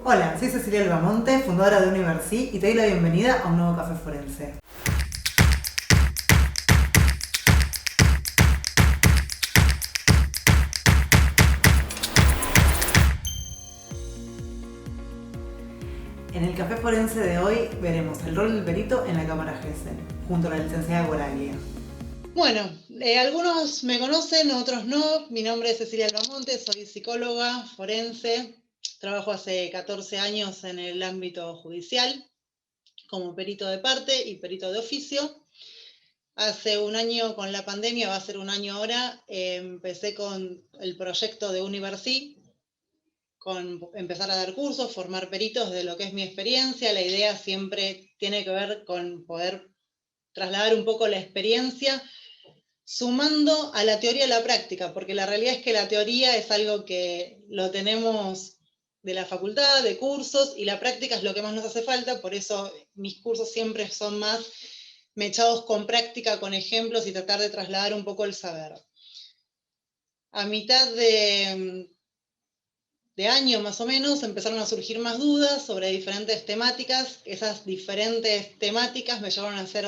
Hola, soy Cecilia Albamonte, fundadora de Universi, y te doy la bienvenida a un nuevo café forense. En el café forense de hoy veremos el rol del perito en la cámara Gesell, junto a la licenciada Goraglia. Bueno, algunos me conocen, otros no. Mi nombre es Cecilia Albamonte, soy psicóloga forense. Trabajo hace 14 años en el ámbito judicial como perito de parte y perito de oficio. Hace un año con la pandemia, va a ser un año ahora, empecé con el proyecto de Universi, con empezar a dar cursos, formar peritos de lo que es mi experiencia. La idea siempre tiene que ver con poder trasladar un poco la experiencia sumando a la teoría a la práctica, porque la realidad es que la teoría es algo que lo tenemos de la facultad, de cursos, y la práctica es lo que más nos hace falta. Por eso mis cursos siempre son más mechados con práctica, con ejemplos, y tratar de trasladar un poco el saber. A mitad de año más o menos empezaron a surgir más dudas sobre diferentes temáticas. Esas diferentes temáticas me llevaron a hacer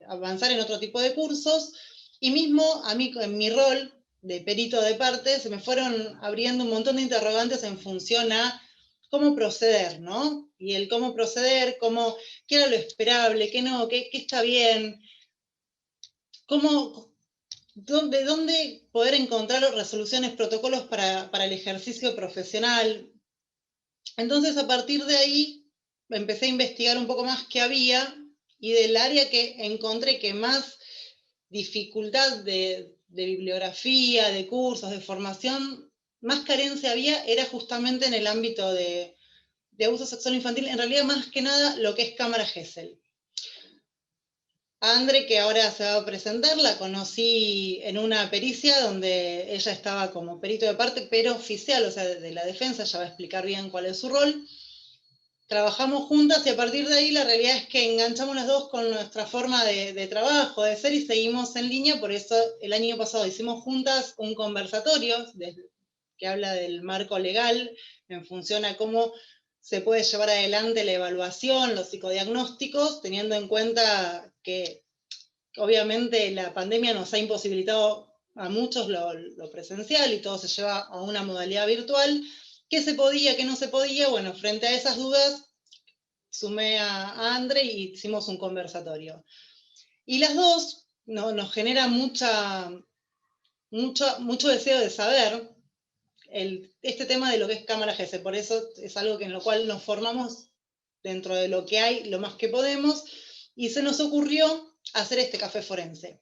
avanzar en otro tipo de cursos, y mismo a mí en mi rol de perito de parte se me fueron abriendo un montón de interrogantes en función a cómo proceder, ¿no? Y el cómo proceder, qué era lo esperable, qué no, qué está bien, de dónde poder encontrar resoluciones, protocolos para el ejercicio profesional. Entonces, a partir de ahí, empecé a investigar un poco más qué había, y del área que encontré que más dificultad de bibliografía, de cursos, de formación, más carencia había, era justamente en el ámbito de abuso sexual infantil, en realidad más que nada lo que es cámara Gesell. A Andre, que ahora se va a presentar, la conocí en una pericia donde ella estaba como perito de parte, pero oficial, o sea, de la defensa. Ella va a explicar bien cuál es su rol. Trabajamos juntas, y a partir de ahí la realidad es que enganchamos las dos con nuestra forma de trabajo, de ser, y seguimos en línea. Por eso el año pasado hicimos juntas un conversatorio que habla del marco legal en función a cómo se puede llevar adelante la evaluación, los psicodiagnósticos, teniendo en cuenta que obviamente la pandemia nos ha imposibilitado a muchos lo presencial, y todo se lleva a una modalidad virtual. ¿Qué se podía, qué no se podía? Bueno, frente a esas dudas, sumé a Andre y hicimos un conversatorio. Y las dos nos genera mucho deseo de saber este tema de lo que es cámara Gesell. Por eso es algo en lo cual nos formamos dentro de lo que hay, lo más que podemos, y se nos ocurrió hacer este café forense.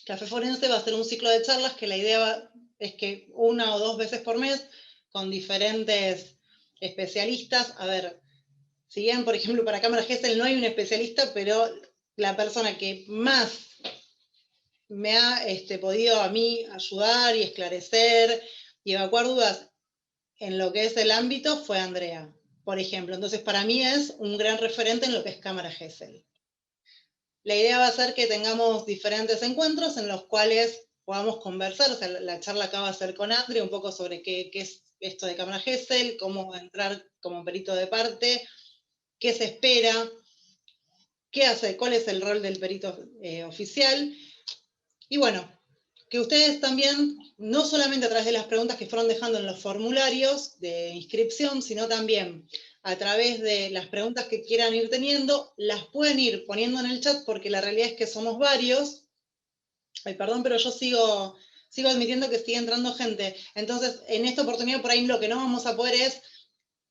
Café forense va a ser un ciclo de charlas que la idea es que 1 o 2 veces por mes, con diferentes especialistas. A ver, si bien, por ejemplo, para cámara Gesell no hay un especialista, pero la persona que más me ha podido a mí ayudar y esclarecer y evacuar dudas en lo que es el ámbito fue Andrea, por ejemplo. Entonces, para mí es un gran referente en lo que es cámara Gesell. La idea va a ser que tengamos diferentes encuentros en los cuales podamos conversar. O sea, la charla acá va a ser con Andrea un poco sobre qué es esto de cámara Gesell, cómo entrar como perito de parte, qué se espera, qué hace, cuál es el rol del perito oficial. Y bueno, que ustedes también, no solamente a través de las preguntas que fueron dejando en los formularios de inscripción, sino también a través de las preguntas que quieran ir teniendo, las pueden ir poniendo en el chat, porque la realidad es que somos varios. Ay, perdón, pero yo sigo admitiendo que sigue entrando gente. Entonces, en esta oportunidad, por ahí lo que no vamos a poder es,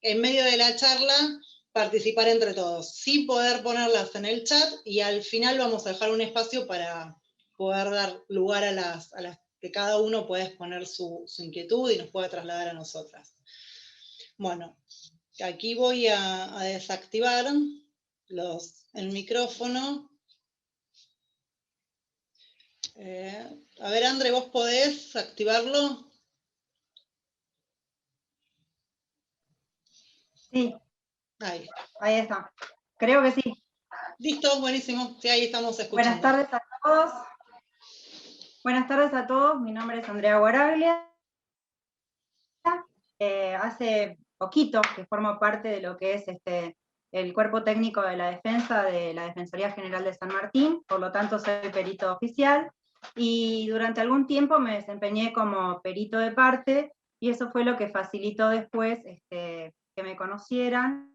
en medio de la charla, participar entre todos, sin poder ponerlas en el chat, y al final vamos a dejar un espacio para poder dar lugar a las que cada uno pueda exponer su inquietud y nos pueda trasladar a nosotras. Bueno, aquí voy a desactivar el micrófono. A ver, Andre, ¿vos podés activarlo? Sí, Ahí. ahí está. Creo que sí. Listo, buenísimo. Sí, ahí estamos escuchando. Buenas tardes a todos. Buenas tardes a todos. Mi nombre es Andrea Guaraglia. Hace poquito, que formo parte de lo que es el cuerpo técnico de la defensa de la Defensoría General de San Martín, por lo tanto soy perito oficial, y durante algún tiempo me desempeñé como perito de parte, y eso fue lo que facilitó después que me conocieran,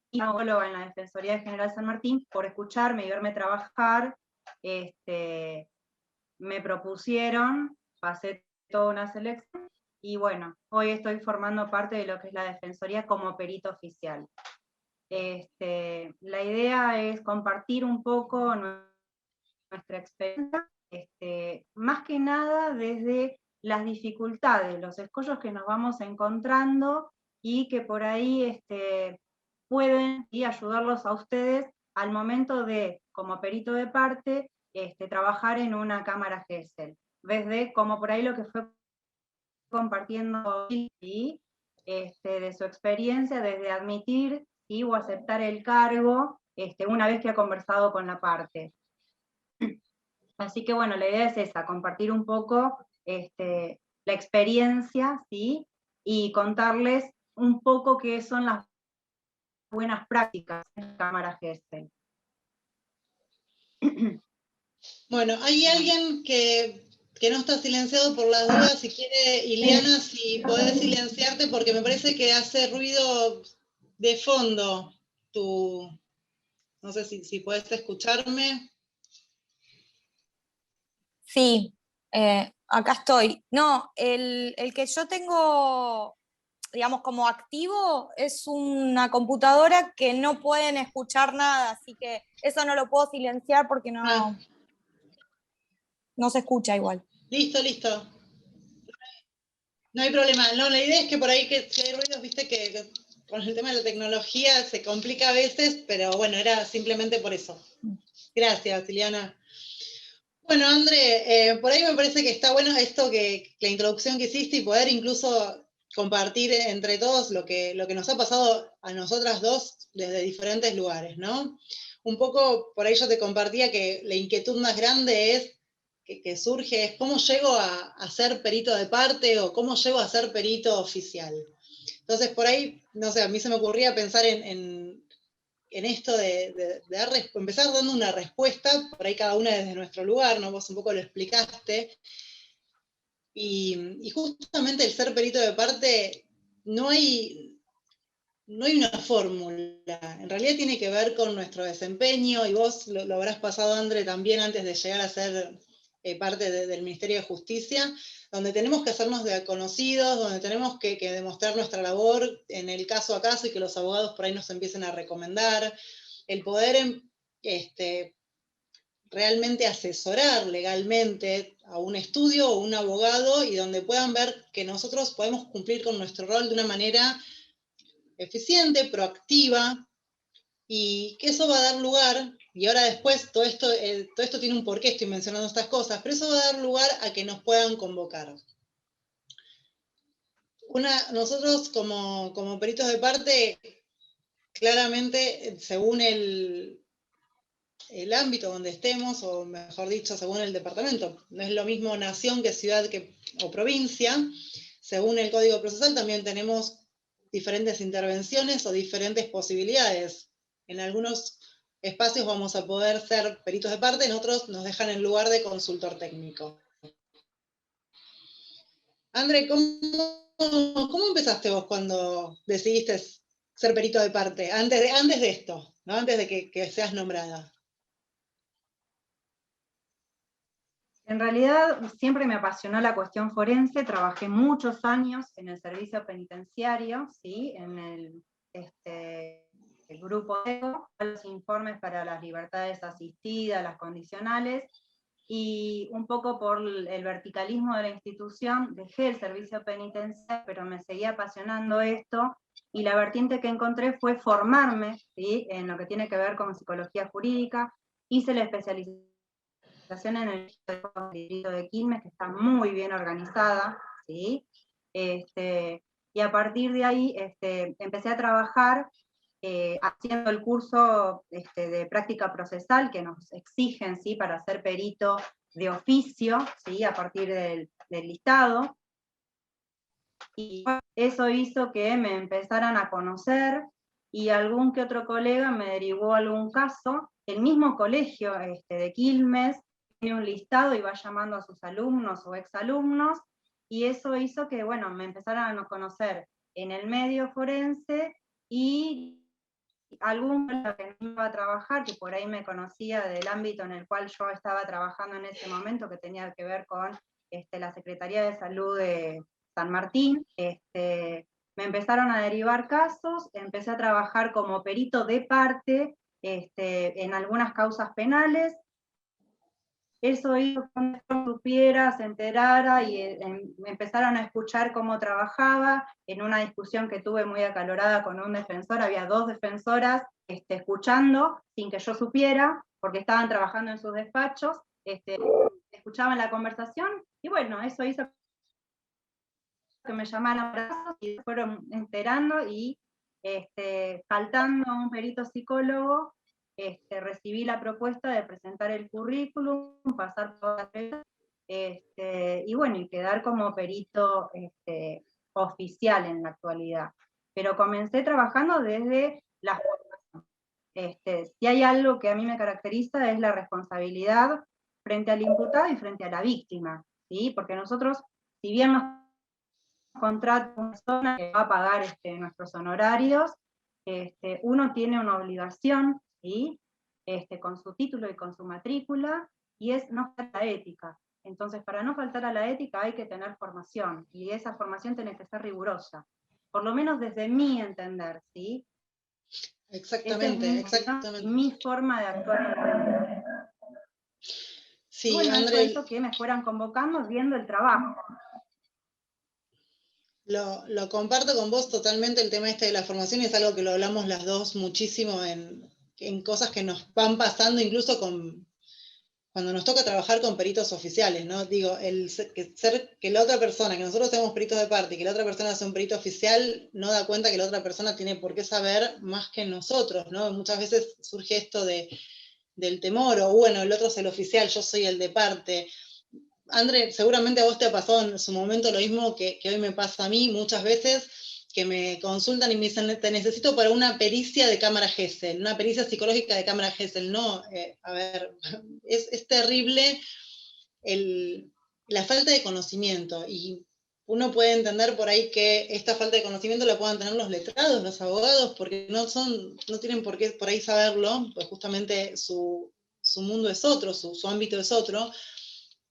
y psicóloga en la Defensoría General de San Martín, por escucharme y verme trabajar, me propusieron, pasé toda una selección, y bueno, hoy estoy formando parte de lo que es la Defensoría como perito oficial. La idea es compartir un poco nuestra experiencia, más que nada desde las dificultades, los escollos que nos vamos encontrando, y que por ahí pueden ayudarlos a ustedes al momento de, como perito de parte, trabajar en una cámara GESEL. Desde como por ahí lo que fue compartiendo, ¿sí? De su experiencia, desde admitir, ¿sí?, o aceptar el cargo, una vez que ha conversado con la parte. Así que bueno, la idea es esa, compartir un poco la experiencia, ¿sí?, y contarles un poco qué son las buenas prácticas en la cámara GESEL. Bueno, hay alguien que no está silenciado por las dudas. Si quiere, Ileana, si podés silenciarte, porque me parece que hace ruido de fondo tu... No sé si podés escucharme. Sí, acá estoy. No, el que yo tengo, digamos, como activo es una computadora que no pueden escuchar nada, así que eso no lo puedo silenciar porque no se escucha igual. Listo. No hay problema. No, la idea es que por ahí que si hay ruidos, viste que con el tema de la tecnología se complica a veces, pero bueno, era simplemente por eso. Gracias, Ileana. Bueno, André, por ahí me parece que está bueno esto, que la introducción que hiciste, y poder incluso compartir entre todos lo que nos ha pasado a nosotras dos desde diferentes lugares, ¿no? Un poco, por ahí yo te compartía que la inquietud más grande es que surge es cómo llego a ser perito de parte, o cómo llego a ser perito oficial. Entonces, por ahí, no sé, a mí se me ocurría pensar en esto de empezar dando una respuesta, por ahí cada una desde nuestro lugar, ¿no? Vos un poco lo explicaste, y justamente el ser perito de parte, no hay una fórmula, en realidad tiene que ver con nuestro desempeño, y vos lo habrás pasado, André, también antes de llegar a ser parte del Ministerio de Justicia, donde tenemos que hacernos de conocidos, donde tenemos que demostrar nuestra labor en el caso a caso, y que los abogados por ahí nos empiecen a recomendar, el poder realmente asesorar legalmente a un estudio o un abogado, y donde puedan ver que nosotros podemos cumplir con nuestro rol de una manera eficiente, proactiva, y que eso va a dar lugar, y ahora después todo esto tiene un porqué, estoy mencionando estas cosas, pero eso va a dar lugar a que nos puedan convocar. Nosotros como peritos de parte, claramente, según el ámbito donde estemos, o mejor dicho, según el departamento, no es lo mismo nación que ciudad o provincia, según el Código Procesal también tenemos diferentes intervenciones o diferentes posibilidades. En algunos espacios vamos a poder ser peritos de parte, en otros nos dejan en lugar de consultor técnico. André, ¿cómo empezaste vos cuando decidiste ser perito de parte? Antes de esto, ¿no? Antes de que seas nombrada. En realidad siempre me apasionó la cuestión forense, trabajé muchos años en el servicio penitenciario, ¿sí?, en el grupo ECO, los informes para las libertades asistidas, las condicionales, y un poco por el verticalismo de la institución dejé el servicio penitenciario, pero me seguía apasionando esto, y la vertiente que encontré fue formarme, ¿sí?, en lo que tiene que ver con psicología jurídica. Hice la especialización en el distrito de Quilmes, que está muy bien organizada, ¿sí? Y a partir de ahí empecé a trabajar haciendo el curso de práctica procesal que nos exigen, ¿sí?, para ser perito de oficio, ¿sí?, a partir del listado. Y eso hizo que me empezaran a conocer, y algún que otro colega me derivó algún caso. El mismo colegio de Quilmes tiene un listado y va llamando a sus alumnos o exalumnos, y eso hizo que, bueno, me empezaran a conocer en el medio forense, y algún que no iba a trabajar, que por ahí me conocía del ámbito en el cual yo estaba trabajando en ese momento, que tenía que ver con la Secretaría de Salud de San Martín, me empezaron a derivar casos, empecé a trabajar como perito de parte en algunas causas penales. Eso hizo que yo supiera, se enterara, y me empezaron a escuchar cómo trabajaba. En una discusión que tuve muy acalorada con un defensor, había 2 defensoras escuchando sin que yo supiera, porque estaban trabajando en sus despachos, escuchaban la conversación, y bueno, eso hizo que me llamaran a brazos y se fueron enterando, y faltando a un perito psicólogo, recibí la propuesta de presentar el currículum, pasar por la y bueno, y quedar como perito oficial en la actualidad. Pero comencé trabajando desde la formación. Si hay algo que a mí me caracteriza es la responsabilidad frente al imputado y frente a la víctima, ¿sí? Porque nosotros, si bien nos contrata una persona que va a pagar nuestros honorarios, uno tiene una obligación, ¿sí? Con su título y con su matrícula, y es no faltar a la ética. Entonces, para no faltar a la ética hay que tener formación, y esa formación tiene que ser rigurosa, por lo menos desde mi entender, ¿sí? Exactamente, exactamente. Mi forma de actuar. Sí, bueno, André, eso hizo que me fueran convocando viendo el trabajo. Lo comparto con vos totalmente, el tema de la formación, es algo que lo hablamos las dos muchísimo en cosas que nos van pasando, incluso cuando nos toca trabajar con peritos oficiales, ¿no? Digo, que la otra persona, que nosotros seamos peritos de parte y que la otra persona sea un perito oficial, no da cuenta que la otra persona tiene por qué saber más que nosotros, ¿no? Muchas veces surge esto del temor, o bueno, el otro es el oficial, yo soy el de parte. André, seguramente a vos te ha pasado en su momento lo mismo que hoy me pasa a mí, muchas veces que me consultan y me dicen, te necesito para una pericia de cámara Gesell, una pericia psicológica de cámara Gesell. No, a ver, es terrible la falta de conocimiento, y uno puede entender por ahí que esta falta de conocimiento la puedan tener los letrados, los abogados, porque no tienen por qué por ahí saberlo, pues justamente su mundo es otro, su ámbito es otro.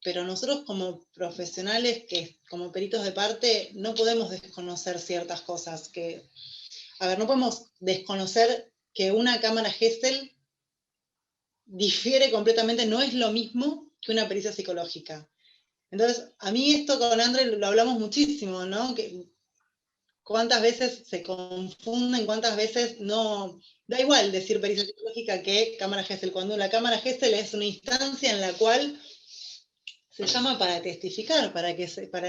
Pero nosotros como profesionales, como peritos de parte, no podemos desconocer ciertas cosas. No podemos desconocer que una cámara Gesell difiere completamente, no es lo mismo que una pericia psicológica. Entonces, a mí esto con André lo hablamos muchísimo, ¿no? Cuántas veces se confunden, cuántas veces no. Da igual decir pericia psicológica que cámara Gesell, cuando la cámara Gesell es una instancia en la cual se llama para testificar, para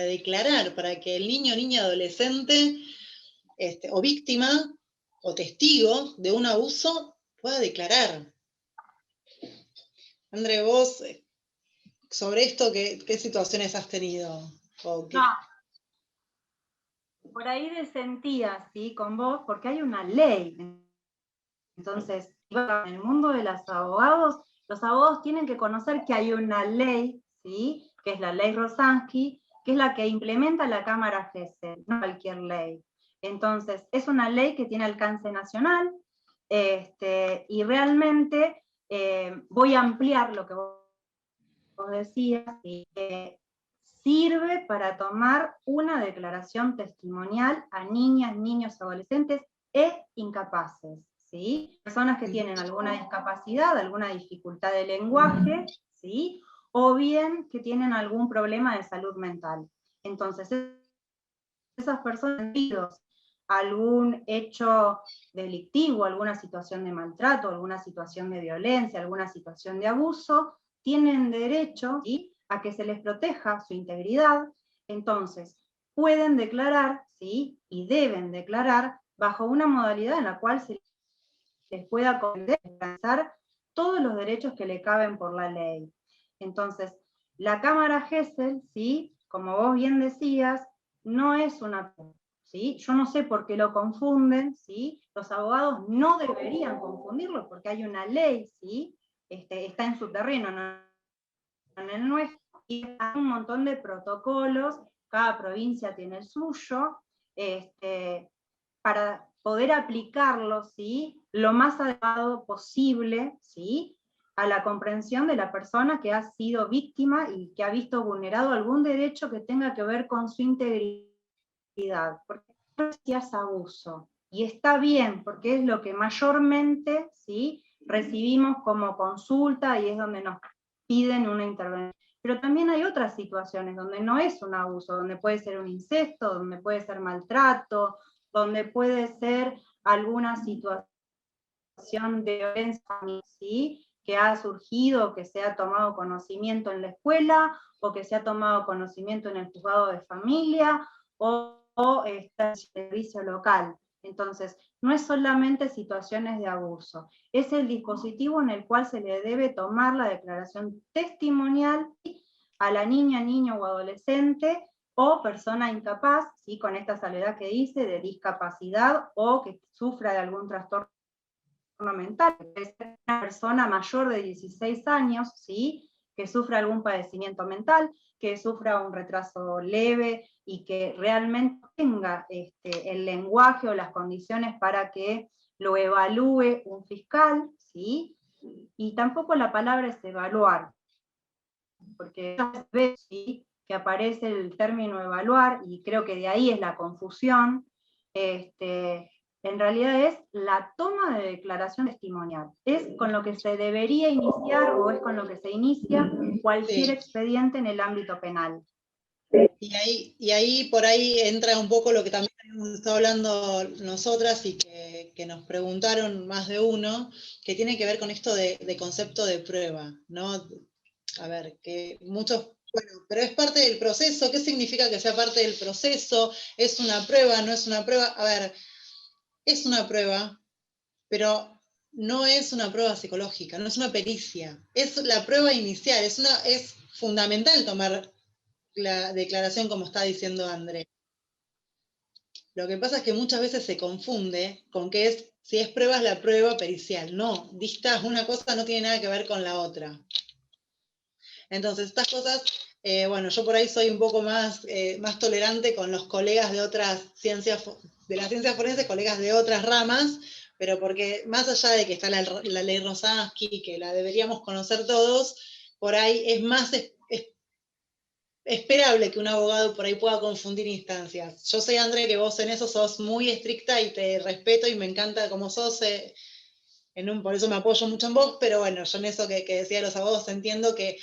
declarar, para que el niño, niña, adolescente, o víctima, o testigo de un abuso pueda declarar. André, vos, sobre esto, ¿qué situaciones has tenido? No. Por ahí desentía, ¿sí? Con vos, porque hay una ley. Entonces, en el mundo de los abogados tienen que conocer que hay una ley, ¿sí? Que es la ley Rosansky, que es la que implementa la Cámara Gesell, no cualquier ley. Entonces, es una ley que tiene alcance nacional, y realmente voy a ampliar lo que vos decías, y sirve para tomar una declaración testimonial a niñas, niños, adolescentes e incapaces, ¿sí? Personas que tienen alguna discapacidad, alguna dificultad de lenguaje, ¿sí? O bien que tienen algún problema de salud mental. Entonces, esas personas, algún hecho delictivo, alguna situación de maltrato, alguna situación de violencia, alguna situación de abuso, tienen derecho, ¿sí?, a que se les proteja su integridad. Entonces, pueden declarar, ¿sí?, y deben declarar bajo una modalidad en la cual se les pueda alcanzar todos los derechos que le caben por la ley. Entonces, la Cámara Gesell, ¿sí?, como vos bien decías, no es una prueba, ¿sí? Yo no sé por qué lo confunden, ¿sí? Los abogados no deberían confundirlo porque hay una ley, ¿sí? Está en su terreno, no en el nuestro, y hay un montón de protocolos, cada provincia tiene el suyo, para poder aplicarlo, ¿sí? Lo más adecuado posible, ¿sí? A la comprensión de la persona que ha sido víctima y que ha visto vulnerado algún derecho que tenga que ver con su integridad, porque es abuso, y está bien, porque es lo que mayormente, ¿sí?, recibimos como consulta y es donde nos piden una intervención. Pero también hay otras situaciones donde no es un abuso, donde puede ser un incesto, donde puede ser maltrato, donde puede ser alguna situación de violencia, ¿sí?, que ha surgido, que se ha tomado conocimiento en la escuela, o que se ha tomado conocimiento en el juzgado de familia, o está en el servicio local. Entonces, no es solamente situaciones de abuso, es el dispositivo en el cual se le debe tomar la declaración testimonial a la niña, niño o adolescente, o persona incapaz, ¿sí?, con esta salvedad que dice, de discapacidad, o que sufra de algún trastorno mental, puede ser una persona mayor de 16 años, ¿sí?, que sufra algún padecimiento mental, que sufra un retraso leve y que realmente tenga el lenguaje o las condiciones para que lo evalúe un fiscal, ¿sí? Y tampoco la palabra es evaluar, porque muchas veces, ¿sí?, que aparece el término evaluar, y creo que de ahí es la confusión, en realidad es la toma de declaración testimonial. Es con lo que se debería iniciar o es con lo que se inicia cualquier expediente en el ámbito penal. Y ahí por ahí entra un poco lo que también hemos estado hablando nosotras y que nos preguntaron más de uno, que tiene que ver con esto de concepto de prueba, ¿no? A ver, que muchos, bueno, pero es parte del proceso. ¿Qué significa que sea parte del proceso? ¿Es una prueba? ¿No es una prueba? A ver, es una prueba, pero no es una prueba psicológica, no es una pericia. Es la prueba inicial, es fundamental tomar la declaración como está diciendo André. Lo que pasa es que muchas veces se confunde con que si es prueba es la prueba pericial. No, distas, una cosa no tiene nada que ver con la otra. Entonces, estas cosas, bueno, yo por ahí soy un poco más tolerante con los colegas de otras ciencias, de la ciencia forense, colegas de otras ramas, pero porque más allá de que está la ley Rosansky, que la deberíamos conocer todos, por ahí es más esperable que un abogado por ahí pueda confundir instancias. Yo sé, André, que vos en eso sos muy estricta y te respeto y me encanta cómo sos, por eso me apoyo mucho en vos, pero bueno, yo en eso que decía los abogados entiendo que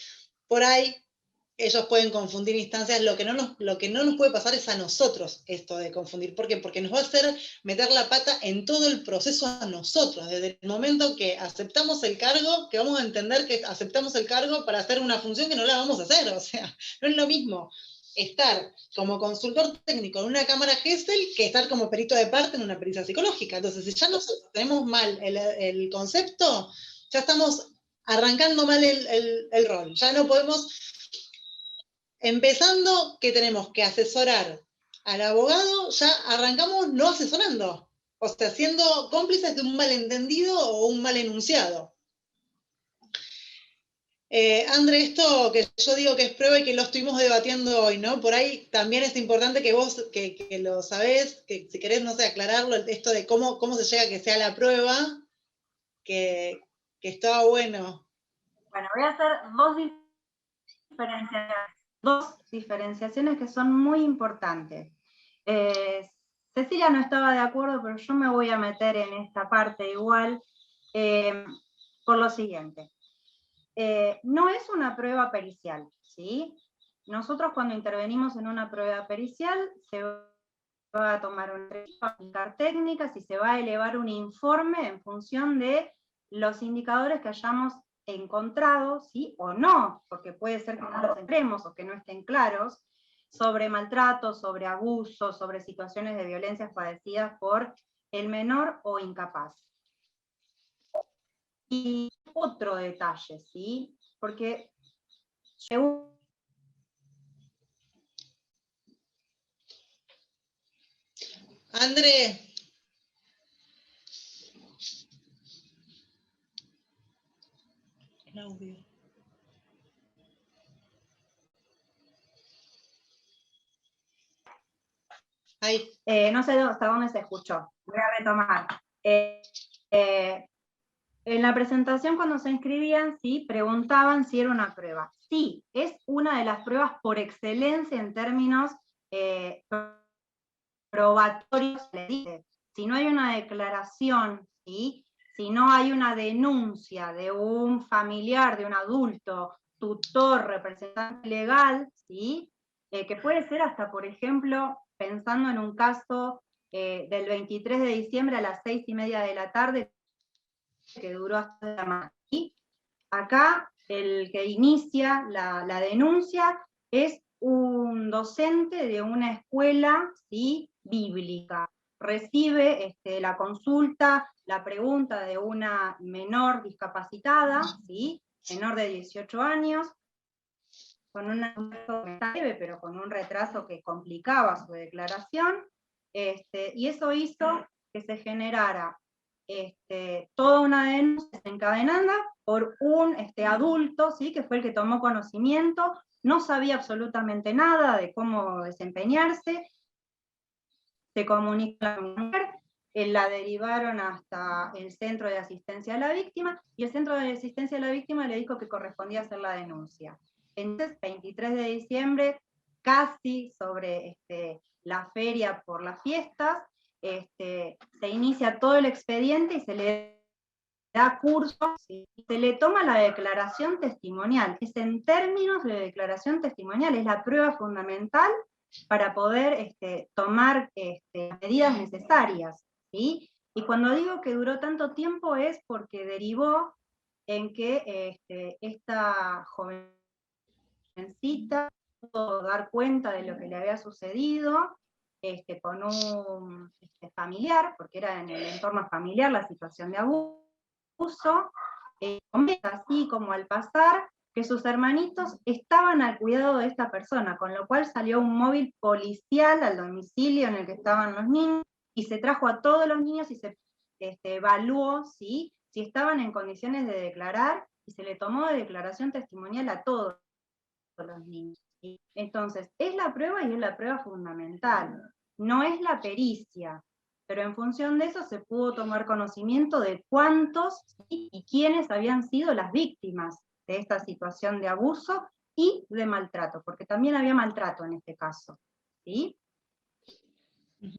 por ahí ellos pueden confundir instancias. Lo que no nos puede pasar es a nosotros esto de confundir. ¿Por qué? Porque nos va a hacer meter la pata en todo el proceso a nosotros. Desde el momento que aceptamos el cargo, que vamos a entender que aceptamos el cargo para hacer una función que no la vamos a hacer. O sea, no es lo mismo estar como consultor técnico en una cámara Gesell que estar como perito de parte en una pericia psicológica. Entonces, si ya nosotros tenemos mal el concepto, ya estamos arrancando mal el rol. Ya no podemos... Empezando que tenemos que asesorar al abogado, ya arrancamos no asesorando, o sea, siendo cómplices de un malentendido o un mal enunciado. André, esto que yo digo que es prueba y que lo estuvimos debatiendo hoy, ¿no? Por ahí también es importante que vos, que lo sabés, que si querés, no sé, aclararlo, esto de cómo se llega a que sea la prueba, que estaba bueno. Bueno, voy a hacer dos diferenciaciones que son muy importantes. Cecilia no estaba de acuerdo, pero yo me voy a meter en esta parte igual, por lo siguiente. No es una prueba pericial, ¿sí? Nosotros cuando intervenimos en una prueba pericial se va a tomar una técnicas y se va a elevar un informe en función de los indicadores que hayamos encontrado, ¿sí? O no, porque puede ser que no los encontremos o que no estén claros, sobre maltrato, sobre abuso, sobre situaciones de violencias padecidas por el menor o incapaz. Y otro detalle, ¿sí? Porque según André. El audio. Ahí. No sé hasta dónde se escuchó. Voy a retomar. En la presentación, cuando se inscribían, ¿sí?, preguntaban si era una prueba. Sí, es una de las pruebas por excelencia en términos probatorios. Le dice, si no hay una declaración, ¿sí?, si no hay una denuncia de un familiar, de un adulto, tutor, representante legal, ¿sí?, que puede ser hasta, por ejemplo, pensando en un caso del 23 de diciembre a las 6:30 de la tarde, que duró hasta la mañana. ¿Sí? Acá el que inicia la denuncia es un docente de una escuela, ¿sí?, bíblica. Recibe la consulta, la pregunta de una menor discapacitada, ¿sí?, menor de 18 años, con un retraso leve, pero con un retraso que complicaba su declaración, y eso hizo que se generara toda una denuncia desencadenada por un mundo, ¿sí?, que fue el que tomó conocimiento, no sabía absolutamente nada de cómo desempeñarse, se comunicó a la mujer, la derivaron hasta el Centro de Asistencia a la Víctima, y el Centro de Asistencia a la Víctima le dijo que correspondía hacer la denuncia. Entonces, 23 de diciembre, casi sobre la feria por las fiestas, se inicia todo el expediente y se le da curso, ¿sí?, se le toma la declaración testimonial. Es en términos de declaración testimonial, es la prueba fundamental para poder tomar medidas necesarias, ¿sí? Y cuando digo que duró tanto tiempo es porque derivó en que esta jovencita pudo dar cuenta de lo que le había sucedido con un familiar, porque era en el entorno familiar la situación de abuso, así como al pasar, que sus hermanitos estaban al cuidado de esta persona, con lo cual salió un móvil policial al domicilio en el que estaban los niños, y se trajo a todos los niños y se evaluó, ¿sí?, si estaban en condiciones de declarar, y se le tomó de declaración testimonial a todos los niños, ¿sí? Entonces, es la prueba y es la prueba fundamental, no es la pericia, pero en función de eso se pudo tomar conocimiento de cuántos, ¿sí?, y quiénes habían sido las víctimas de esta situación de abuso y de maltrato, porque también había maltrato en este caso, ¿sí?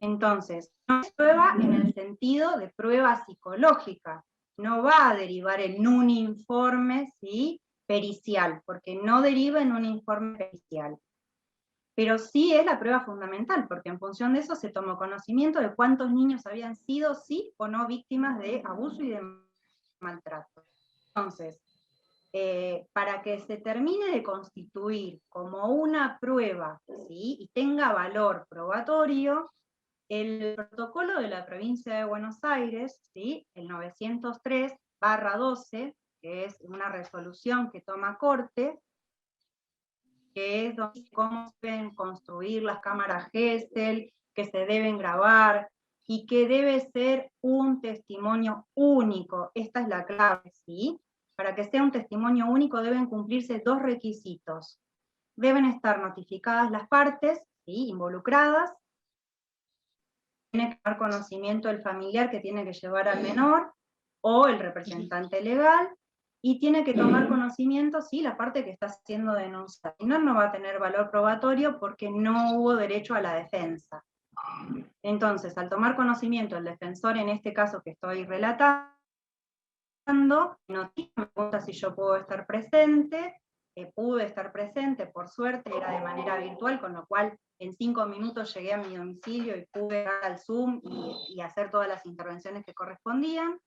Entonces, no es prueba en el sentido de prueba psicológica, no va a derivar en un informe, ¿sí?, pericial, porque no deriva en un informe pericial. Pero sí es la prueba fundamental, porque en función de eso se tomó conocimiento de cuántos niños habían sido, sí o no, víctimas de abuso y de maltrato. Entonces, para que se termine de constituir como una prueba, ¿sí?, y tenga valor probatorio, el protocolo de la provincia de Buenos Aires, ¿sí?, el 903/12, que es una resolución que toma Corte, que es cómo se deben construir las cámaras Gesell, que se deben grabar, y que debe ser un testimonio único. Esta es la clave, ¿sí? Para que sea un testimonio único deben cumplirse dos requisitos. Deben estar notificadas las partes, ¿sí?, involucradas, tiene que dar conocimiento el familiar que tiene que llevar al menor, o el representante legal, y tiene que tomar conocimiento, sí, la parte que está siendo denunciada. Si no, no va a tener valor probatorio porque no hubo derecho a la defensa. Entonces, al tomar conocimiento el defensor, en este caso que estoy relatando, me pregunta si yo puedo estar presente, pude estar presente, por suerte, era de manera virtual, con lo cual en 5 minutos llegué a mi domicilio y pude ir al Zoom y hacer todas las intervenciones que correspondían.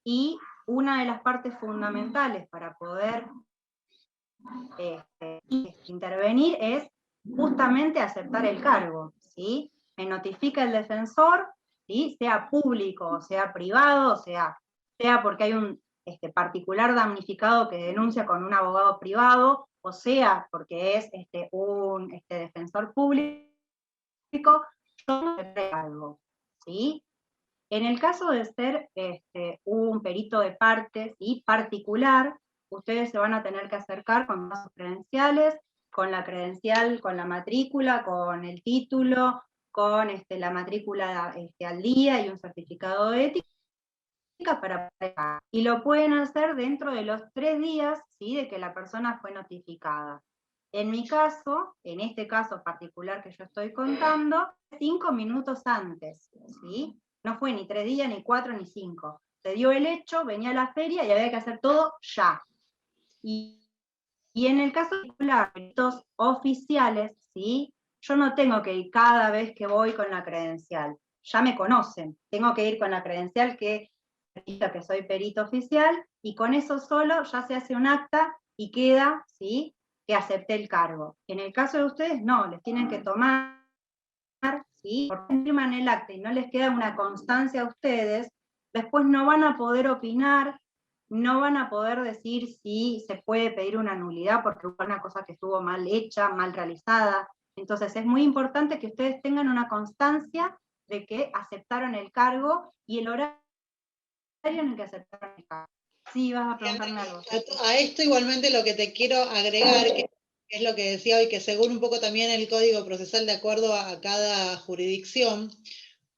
Y una de las partes fundamentales para poder intervenir es justamente aceptar el cargo, ¿sí? Me notifica el defensor, ¿sí?, sea público o sea privado, sea porque hay un particular damnificado que denuncia con un abogado privado, o sea porque es un defensor público, cargo, ¿sí? En el caso de ser un perito de parte, ¿sí?, particular, ustedes se van a tener que acercar con sus credenciales, con la credencial, con la matrícula, con el título, con la matrícula al día y un certificado de ética para pagar. Y lo pueden hacer dentro de los 3 días, ¿sí?, de que la persona fue notificada. En mi caso, en este caso particular que yo estoy contando, 5 minutos antes, ¿sí? No fue ni 3 días, ni 4, ni 5. Se dio el hecho, venía la feria y había que hacer todo ya. Y en el caso particular, peritos oficiales, ¿sí?, yo no tengo que ir cada vez que voy con la credencial. Ya me conocen. Tengo que ir con la credencial que soy perito oficial, y con eso solo ya se hace un acta y queda, ¿sí?, que acepté el cargo. En el caso de ustedes, no, les tienen que tomar, ¿sí?, porque firman el acta y no les queda una constancia a ustedes, después no van a poder opinar, no van a poder decir si se puede pedir una nulidad porque hubo una cosa que estuvo mal hecha, mal realizada. Entonces es muy importante que ustedes tengan una constancia de que aceptaron el cargo y el horario en el que aceptaron el cargo. Sí, vas a preguntarme algo. A esto igualmente lo que te quiero agregar, que es lo que decía hoy, que según un poco también el Código Procesal de acuerdo a cada jurisdicción,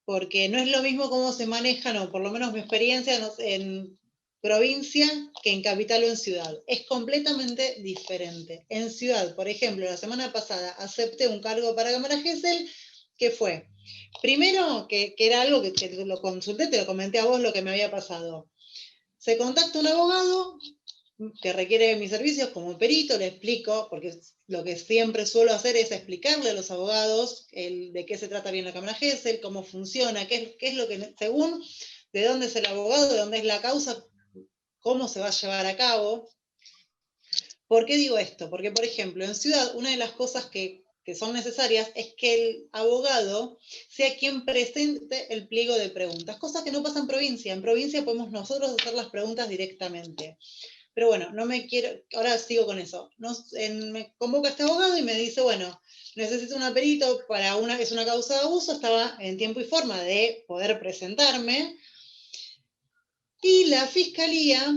porque no es lo mismo cómo se manejan, o por lo menos mi experiencia en provincia que en capital o en ciudad. Es completamente diferente. En ciudad, por ejemplo, la semana pasada acepté un cargo para Cámara Gesell, que fue, primero, que era algo que lo consulté, te lo comenté a vos lo que me había pasado. Se contacta un abogado que requiere mis servicios como perito, le explico, porque lo que siempre suelo hacer es explicarle a los abogados de qué se trata bien la Cámara Gesell, cómo funciona, qué es lo que, según de dónde es el abogado, de dónde es la causa, cómo se va a llevar a cabo. ¿Por qué digo esto? Porque, por ejemplo, en ciudad, una de las cosas que son necesarias es que el abogado sea quien presente el pliego de preguntas, cosa que no pasa en provincia. En provincia podemos nosotros hacer las preguntas directamente. Pero bueno, no me quiero, ahora sigo con eso. Me convoca este abogado y me dice, bueno, necesito una perito para es una causa de abuso, estaba en tiempo y forma de poder presentarme. Y la fiscalía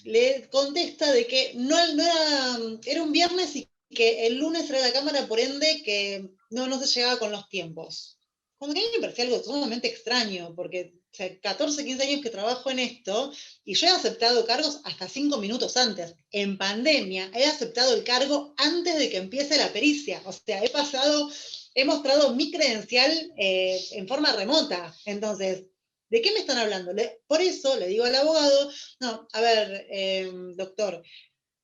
le contesta de que no era un viernes y que el lunes era la cámara, por ende que no se llegaba con los tiempos. Cuando a mí me parecía algo sumamente extraño, porque 14, 15 años que trabajo en esto, y yo he aceptado cargos hasta 5 minutos antes. En pandemia he aceptado el cargo antes de que empiece la pericia. O sea, he mostrado mi credencial en forma remota. Entonces, ¿de qué me están hablando? Por eso le digo al abogado, no, a ver, doctor,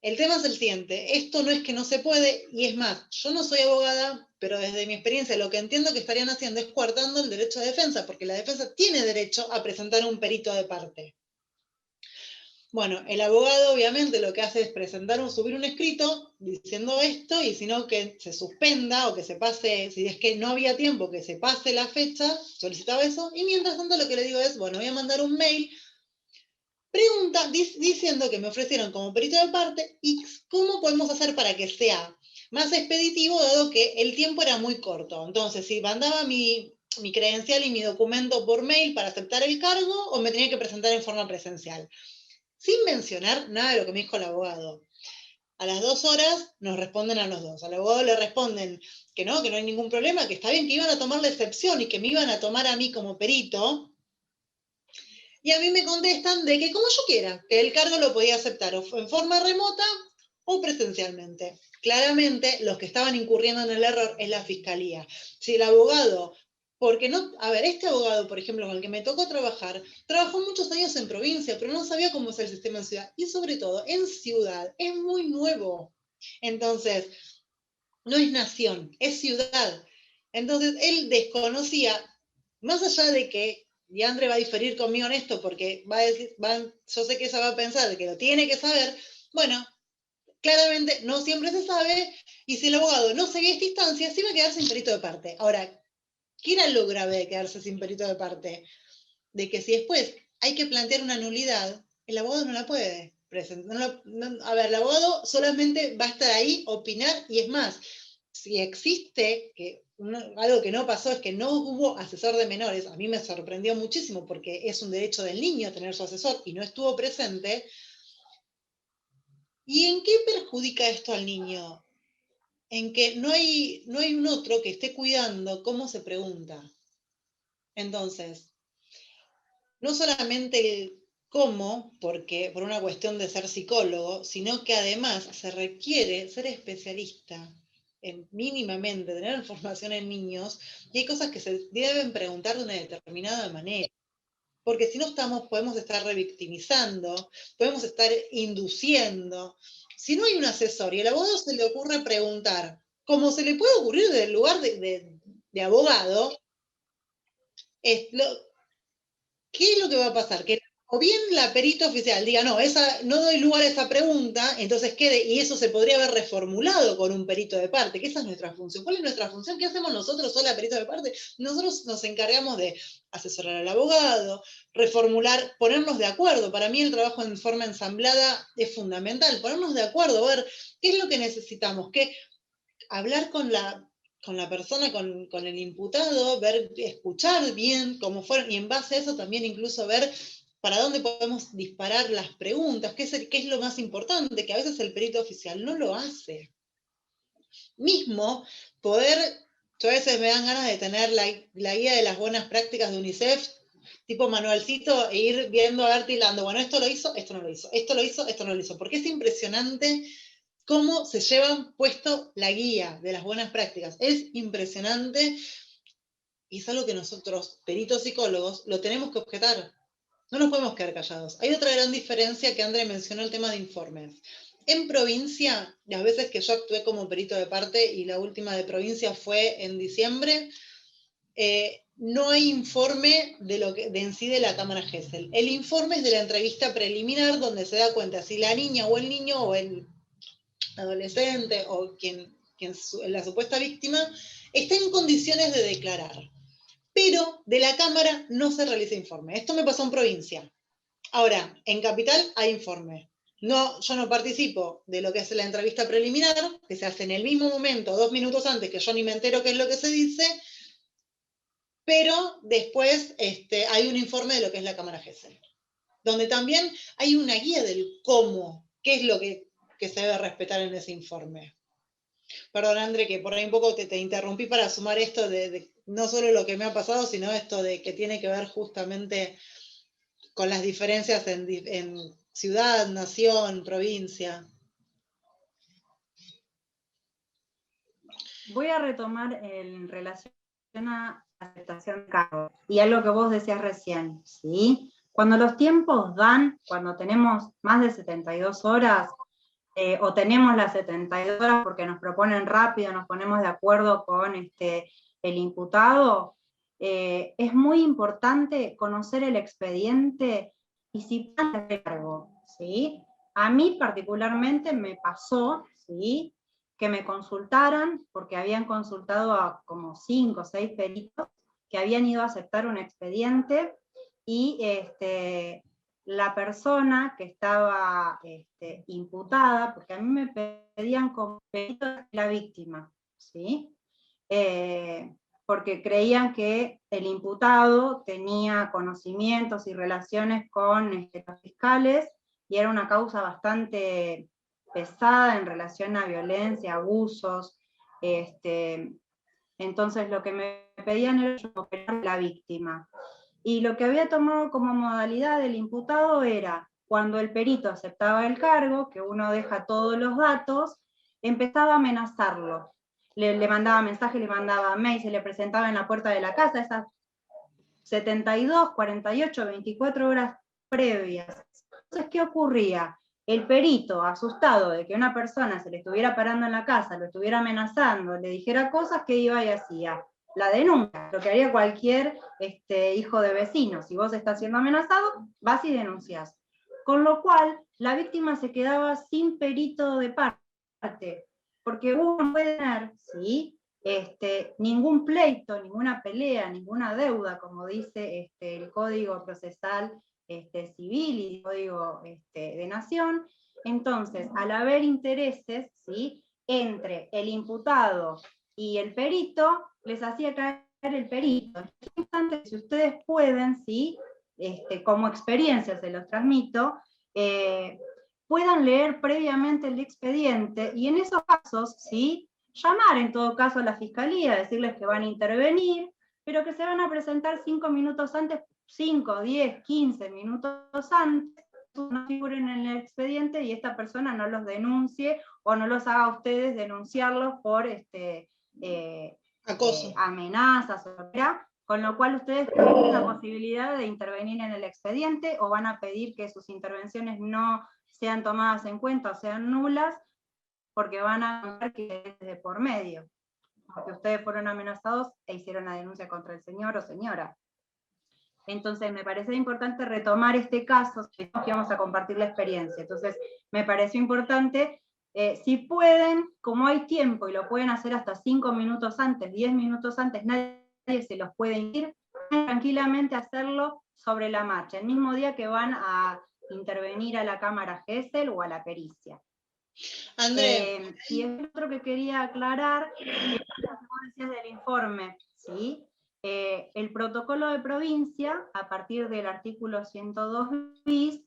el tema es el siguiente, esto no es que no se puede, y es más, yo no soy abogada, pero desde mi experiencia lo que entiendo que estarían haciendo es coartando el derecho de defensa, porque la defensa tiene derecho a presentar un perito de parte. Bueno, el abogado obviamente lo que hace es subir un escrito diciendo esto, y si no que se suspenda o que se pase, si es que no había tiempo, que se pase la fecha, solicitaba eso, y mientras tanto lo que le digo es, bueno, voy a mandar un mail diciendo que me ofrecieron como perito de parte y cómo podemos hacer para que sea más expeditivo, dado que el tiempo era muy corto. Entonces, si mandaba mi credencial y mi documento por mail para aceptar el cargo, o me tenía que presentar en forma presencial. Sin mencionar nada de lo que me dijo el abogado. A las 2 horas nos responden a los dos. Al abogado le responden que no hay ningún problema, que está bien, que iban a tomar la excepción y que me iban a tomar a mí como perito. Y a mí me contestan de que como yo quiera, que el cargo lo podía aceptar o en forma remota o presencialmente. Claramente, los que estaban incurriendo en el error es la fiscalía. Si el abogado, porque no, a ver, este abogado, por ejemplo, con el que me tocó trabajar, trabajó muchos años en provincia, pero no sabía cómo es el sistema en ciudad. Y sobre todo, en ciudad, es muy nuevo. Entonces, no es nación, es ciudad. Entonces, él desconocía, más allá de que Diandre va a diferir conmigo en esto, porque va a decir, yo sé que ella va a pensar que lo tiene que saber. Bueno, claramente no siempre se sabe, y si el abogado no seguía esta instancia, se iba a quedar sin perito de parte. Ahora, ¿qué era lo grave de quedarse sin perito de parte? De que si después hay que plantear una nulidad, el abogado no la puede presentar. A ver, el abogado solamente va a estar ahí, opinar, y es más, si existe, que algo que no pasó es que no hubo asesor de menores. A mí me sorprendió muchísimo porque es un derecho del niño tener su asesor y no estuvo presente. ¿Y en qué perjudica esto al niño? En que no hay un otro que esté cuidando cómo se pregunta. Entonces, no solamente el cómo, porque por una cuestión de ser psicólogo, sino que además se requiere ser especialista en mínimamente tener formación en niños, y hay cosas que se deben preguntar de una determinada manera. Porque si no podemos estar revictimizando, podemos estar induciendo. Si no hay un asesor y al abogado se le ocurre preguntar, como se le puede ocurrir desde el lugar de abogado, ¿qué es lo que va a pasar? Que o bien la perita oficial diga, no, no doy lugar a esa pregunta, entonces quede, y eso se podría haber reformulado con un perito de parte, que esa es nuestra función. ¿Cuál es nuestra función? ¿Qué hacemos nosotros sola, perito de parte? Nosotros nos encargamos de asesorar al abogado, reformular, ponernos de acuerdo. Para mí el trabajo en forma ensamblada es fundamental, ponernos de acuerdo, ver qué es lo que necesitamos, hablar con la persona, con el imputado, escuchar bien cómo fueron, y en base a eso también incluso ver para dónde podemos disparar las preguntas, qué es lo más importante, que a veces el perito oficial no lo hace. Mismo yo a veces me dan ganas de tener la guía de las buenas prácticas de UNICEF, tipo manualcito, e ir viendo, a ver, tilando, bueno, esto lo hizo, esto no lo hizo, esto lo hizo, esto no lo hizo, porque es impresionante cómo se llevan puesto la guía de las buenas prácticas. Es impresionante y es algo que nosotros, peritos psicólogos, lo tenemos que objetar. No nos podemos quedar callados. Hay otra gran diferencia que André mencionó, el tema de informes. En provincia, las veces que yo actué como perito de parte, y la última de provincia fue en diciembre, no hay informe de en sí de la Cámara Gesell. El informe es de la entrevista preliminar, donde se da cuenta si la niña o el niño o el adolescente o quien la supuesta víctima está en condiciones de declarar. Pero de la Cámara no se realiza informe. Esto me pasó en provincia. Ahora, en Capital hay informe. No, yo no participo de lo que es la entrevista preliminar, que se hace en el mismo momento, 2 minutos antes, que yo ni me entero qué es lo que se dice, pero después hay un informe de lo que es la Cámara Gesell, donde también hay una guía del cómo, qué es lo que se debe respetar en ese informe. Perdón, André, que por ahí un poco te interrumpí para sumar esto de no solo lo que me ha pasado, sino esto de que tiene que ver justamente con las diferencias en ciudad, nación, provincia. Voy a retomar en relación a la aceptación de cargo y algo que vos decías recién, ¿sí? Cuando los tiempos dan, cuando tenemos más de 72 horas, o tenemos las 72 horas porque nos proponen rápido, nos ponemos de acuerdo con el imputado, es muy importante conocer el expediente y si pasa el cargo, ¿sí? A mí particularmente me pasó, ¿sí?, que me consultaran, porque habían consultado a como 5 o 6 peritos que habían ido a aceptar un expediente, y la persona que estaba imputada, porque a mí me pedían como perito la víctima, ¿sí? Porque creían que el imputado tenía conocimientos y relaciones con los fiscales, y era una causa bastante pesada en relación a violencia, abusos. Entonces lo que me pedían era operar la víctima. Y lo que había tomado como modalidad del imputado era, cuando el perito aceptaba el cargo, que uno deja todos los datos, empezaba a amenazarlo. Le mandaba mensajes, le mandaba mail, se le presentaba en la puerta de la casa, esas 72, 48, 24 horas previas. Entonces, ¿qué ocurría? El perito, asustado de que una persona se le estuviera parando en la casa, lo estuviera amenazando, le dijera cosas, que iba y hacía la denuncia, lo que haría cualquier hijo de vecino. Si vos estás siendo amenazado, vas y denuncias. Con lo cual, la víctima se quedaba sin perito de parte, porque uno no puede tener, ¿sí?, ningún pleito, ninguna pelea, ninguna deuda, como dice el Código Procesal Civil y el Código de Nación. Entonces, al haber intereses, ¿sí?, entre el imputado y el perito les hacía caer el perito. Es importante que si ustedes pueden, ¿sí? Como experiencia se los transmito, puedan leer previamente el expediente y en esos casos, ¿sí? Llamar en todo caso a la fiscalía, decirles que van a intervenir, pero que se van a presentar 5 minutos antes, 5, 10, 15 minutos antes, no figuren en el expediente y esta persona no los denuncie o no los haga a ustedes denunciarlos por Acoso. amenazas, con lo cual ustedes tienen la posibilidad de intervenir en el expediente o van a pedir que sus intervenciones no sean tomadas en cuenta o sean nulas, porque van a ver que es de por medio, porque ustedes fueron amenazados e hicieron la denuncia contra el señor o señora. Entonces me parece importante retomar este caso, que vamos a compartir la experiencia. Entonces me pareció importante, si pueden, como hay tiempo y lo pueden hacer hasta 5 minutos antes, 10 minutos antes, nadie se los puede ir, tranquilamente hacerlo sobre la marcha, el mismo día que van a intervenir a la cámara Gesell o a la pericia. André. Y el otro que quería aclarar, es lo que vos decías del informe, ¿sí? El protocolo de provincia, a partir del artículo 102 bis,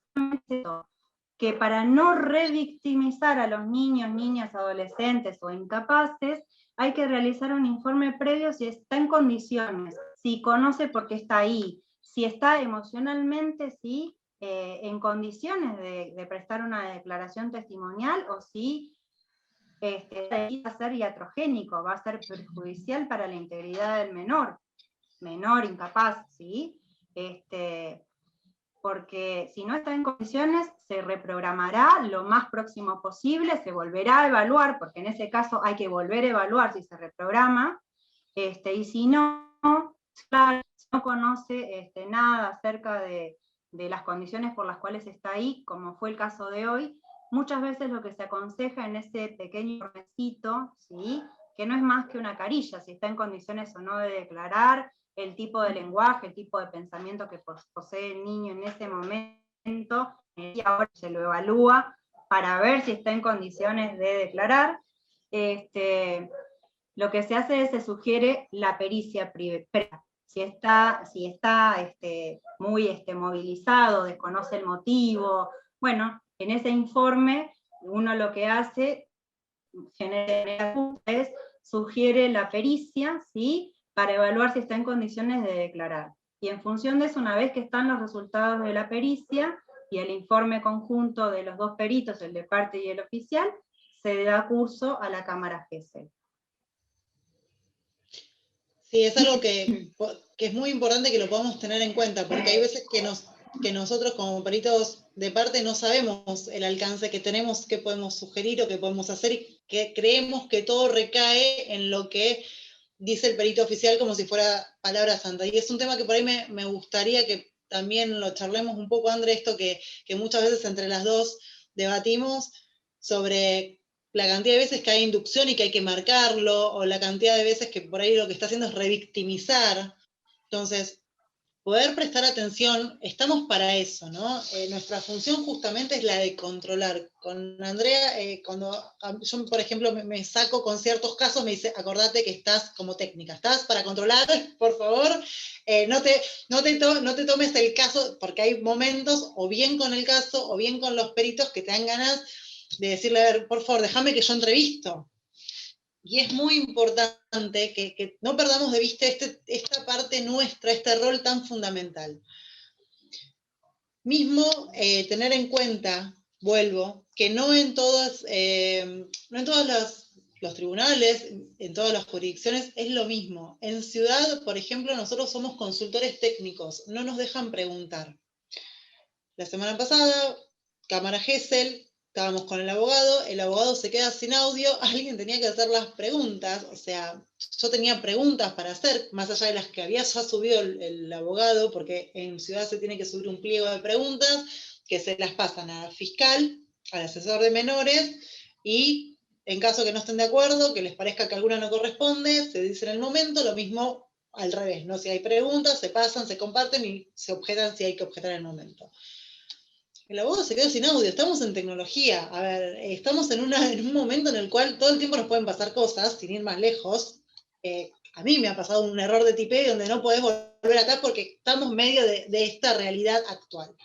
que para no revictimizar a los niños, niñas, adolescentes o incapaces, hay que realizar un informe previo si está en condiciones, si conoce por qué está ahí, si está emocionalmente, ¿sí? En condiciones de prestar una declaración testimonial o si va a ser iatrogénico, va a ser perjudicial para la integridad del menor, incapaz, ¿sí? Porque si no está en condiciones, se reprogramará lo más próximo posible, se volverá a evaluar, porque en ese caso hay que volver a evaluar si se reprograma, y si no, claro, si no conoce nada acerca de las condiciones por las cuales está ahí, como fue el caso de hoy, muchas veces lo que se aconseja en ese pequeño informecito, ¿sí? Que no es más que una carilla, si está en condiciones o no de declarar, el tipo de lenguaje, el tipo de pensamiento que posee el niño en ese momento, y ahora se lo evalúa para ver si está en condiciones de declarar. Lo que se hace es, se sugiere la pericia previa. Si está muy movilizado, desconoce el motivo, bueno, en ese informe uno lo que hace, es sugiere la pericia, ¿sí? Para evaluar si está en condiciones de declarar. Y en función de eso, una vez que están los resultados de la pericia y el informe conjunto de los dos peritos, el de parte y el oficial, se da curso a la cámara Gesell. Sí, es algo que es muy importante que lo podamos tener en cuenta, porque hay veces que nosotros como peritos de parte no sabemos el alcance que tenemos, qué podemos sugerir o qué podemos hacer, y que creemos que todo recae en lo que dice el perito oficial como si fuera palabra santa. Y es un tema que por ahí me gustaría que también lo charlemos un poco, André, esto que muchas veces entre las dos debatimos sobre la cantidad de veces que hay inducción y que hay que marcarlo, o la cantidad de veces que por ahí lo que está haciendo es revictimizar. Entonces, poder prestar atención, estamos para eso, ¿no? Nuestra función justamente es la de controlar. Con Andrea, cuando yo, por ejemplo, me saco con ciertos casos, me dice, acordate que estás como técnica, estás para controlar, por favor, no te tomes el caso, porque hay momentos, o bien con el caso, o bien con los peritos, que te dan ganas de decirle, a ver, por favor, déjame que yo entrevisto. Y es muy importante que no perdamos de vista esta parte nuestra, este rol tan fundamental. Mismo tener en cuenta, vuelvo, que no en todos los tribunales, en todas las jurisdicciones es lo mismo. En Ciudad, por ejemplo, nosotros somos consultores técnicos, no nos dejan preguntar. La semana pasada, Cámara Gesell, estábamos con el abogado se queda sin audio, alguien tenía que hacer las preguntas, o sea, yo tenía preguntas para hacer, más allá de las que había ya subido el abogado, porque en Ciudad se tiene que subir un pliego de preguntas, que se las pasan al fiscal, al asesor de menores, y en caso que no estén de acuerdo, que les parezca que alguna no corresponde, se dice en el momento, lo mismo al revés, ¿no? Si hay preguntas, se pasan, se comparten y se objetan si hay que objetar en el momento. El abogado se quedó sin audio, estamos en tecnología, a ver, estamos en un momento en el cual todo el tiempo nos pueden pasar cosas, sin ir más lejos, a mí me ha pasado un error de tipeo donde no podés volver atrás porque estamos medio de esta realidad actual.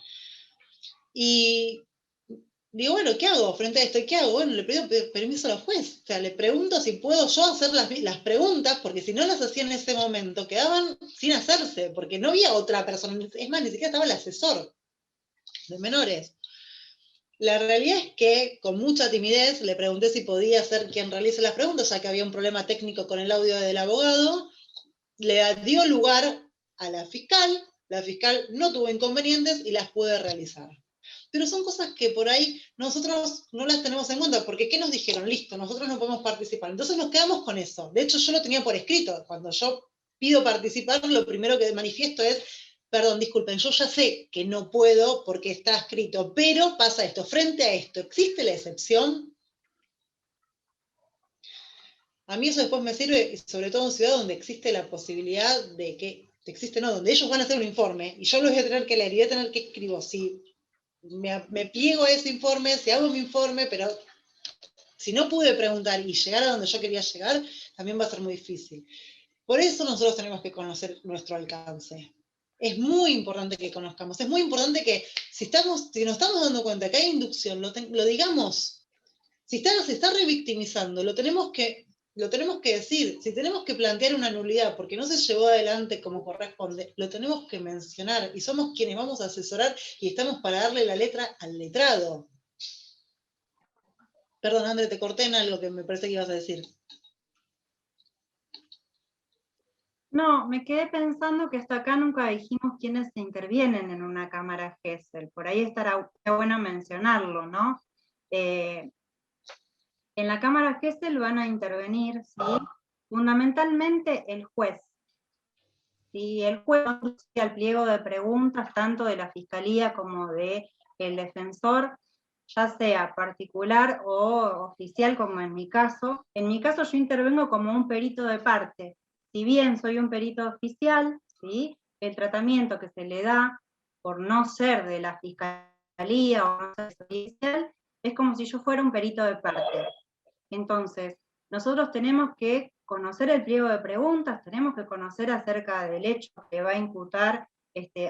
Y digo, bueno, ¿qué hago frente a esto? ¿Qué hago? Bueno, le pido permiso a la juez. O sea, le pregunto si puedo yo hacer las preguntas, porque si no las hacía en ese momento, quedaban sin hacerse, porque no había otra persona. Es más, ni siquiera estaba el asesor de menores. La realidad es que con mucha timidez le pregunté si podía ser quien realice las preguntas, ya que había un problema técnico con el audio del abogado. Le dio lugar a la fiscal no tuvo inconvenientes y las pude realizar. Pero son cosas que por ahí nosotros no las tenemos en cuenta, porque ¿qué nos dijeron? Listo, nosotros no podemos participar. Entonces nos quedamos con eso. De hecho, yo lo tenía por escrito. Cuando yo pido participar, lo primero que manifiesto es, perdón, disculpen, yo ya sé que no puedo porque está escrito, pero pasa esto. Frente a esto, ¿existe la excepción? A mí eso después me sirve, sobre todo en ciudad donde existe la posibilidad de que, donde ellos van a hacer un informe y yo lo voy a tener que leer y voy a tener que escribir, si me pliego a ese informe, si hago mi informe, pero si no pude preguntar y llegar a donde yo quería llegar, también va a ser muy difícil. Por eso nosotros tenemos que conocer nuestro alcance. Es muy importante que conozcamos, es muy importante que si nos estamos dando cuenta que hay inducción, lo digamos. Si se está revictimizando, lo tenemos que decir. Si tenemos que plantear una nulidad porque no se llevó adelante como corresponde, lo tenemos que mencionar. Y somos quienes vamos a asesorar y estamos para darle la letra al letrado. Perdón, André, te corté en algo que me parece que ibas a decir. No, me quedé pensando que hasta acá nunca dijimos quiénes se intervienen en una cámara Gesell. Por ahí estará bueno mencionarlo, ¿no? En la cámara Gesell van a intervenir, ¿sí? Fundamentalmente el juez. ¿Sí? El juez conduce al pliego de preguntas tanto de la Fiscalía como del defensor, ya sea particular o oficial, como en mi caso. En mi caso yo intervengo como un perito de parte. Si bien soy un perito oficial, ¿sí? El tratamiento que se le da por no ser de la Fiscalía o no ser oficial, es como si yo fuera un perito de parte. Entonces, nosotros tenemos que conocer el pliego de preguntas, tenemos que conocer acerca del hecho que va a imputar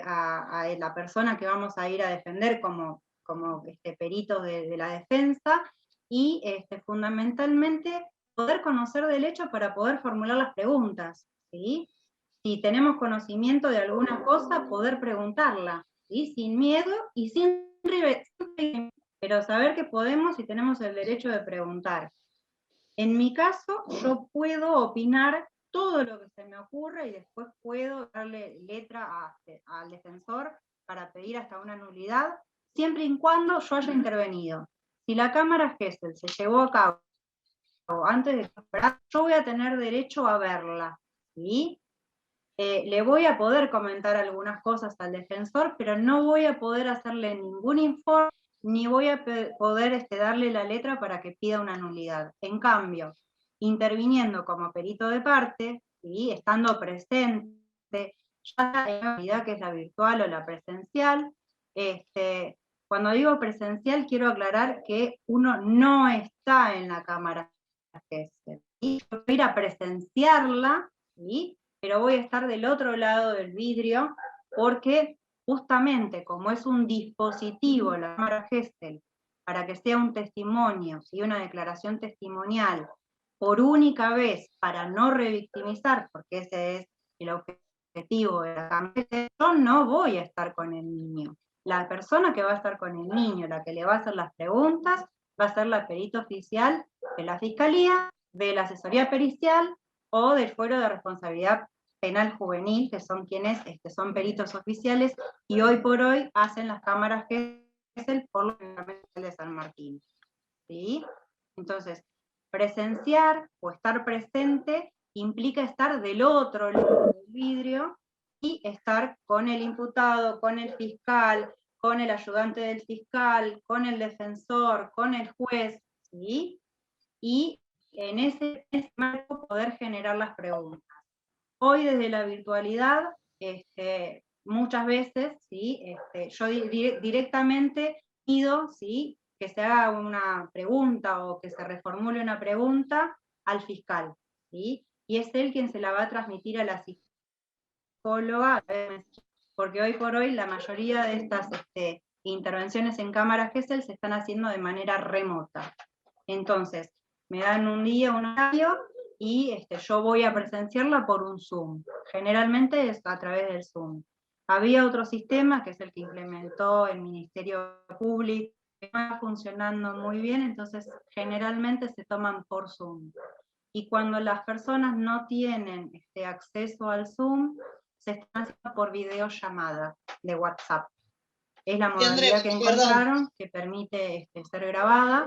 a la persona que vamos a ir a defender como peritos de la defensa, y fundamentalmente poder conocer del hecho para poder formular las preguntas, ¿sí? Si tenemos conocimiento de alguna cosa, poder preguntarla, ¿sí? Sin miedo y sin pero saber que podemos y tenemos el derecho de preguntar. En mi caso, yo puedo opinar todo lo que se me ocurre y después puedo darle letra al defensor para pedir hasta una nulidad, siempre y cuando yo haya intervenido. Si la cámara Gesell se llevó a cabo antes de esperar, yo voy a tener derecho a verla, ¿sí? Le voy a poder comentar algunas cosas al defensor, pero no voy a poder hacerle ningún informe, ni voy a poder darle la letra para que pida una nulidad. En cambio, interviniendo como perito de parte, ¿sí? Estando presente, ya en la modalidad que es la virtual o la presencial, cuando digo presencial quiero aclarar que uno no está en la cámara, ¿sí? Yo voy a ir a presenciarla, ¿sí? Pero voy a estar del otro lado del vidrio, porque justamente como es un dispositivo la cámara Gesell, para que sea un testimonio, ¿sí? Una declaración testimonial, por única vez, para no revictimizar, porque ese es el objetivo de la cámara Gesell, yo no voy a estar con el niño. La persona que va a estar con el niño, la que le va a hacer las preguntas, va a ser la perito oficial de la Fiscalía, de la asesoría pericial o del fuero de responsabilidad penal juvenil, que son quienes son peritos oficiales y hoy por hoy hacen las cámaras Gesell por los reglamentos de San Martín, ¿sí? Entonces, presenciar o estar presente implica estar del otro lado del vidrio y estar con el imputado, con el fiscal, con el ayudante del fiscal, con el defensor, con el juez, ¿sí? Y en ese marco poder generar las preguntas. Hoy desde la virtualidad, muchas veces, ¿sí? Yo directamente pido, ¿sí? Que se haga una pregunta o que se reformule una pregunta al fiscal, ¿sí? y es él quien se la va a transmitir a la psicóloga, porque hoy por hoy la mayoría de estas intervenciones en cámara GESEL se están haciendo de manera remota. Entonces, me dan un día, un horario, y yo voy a presenciarla por un Zoom. Generalmente es a través del Zoom. Había otro sistema, que es el que implementó el Ministerio Público, que no está funcionando muy bien, entonces generalmente se toman por Zoom. Y cuando las personas no tienen acceso al Zoom, se están haciendo por videollamada de WhatsApp. Es la modalidad que encontraron, que permite ser grabada.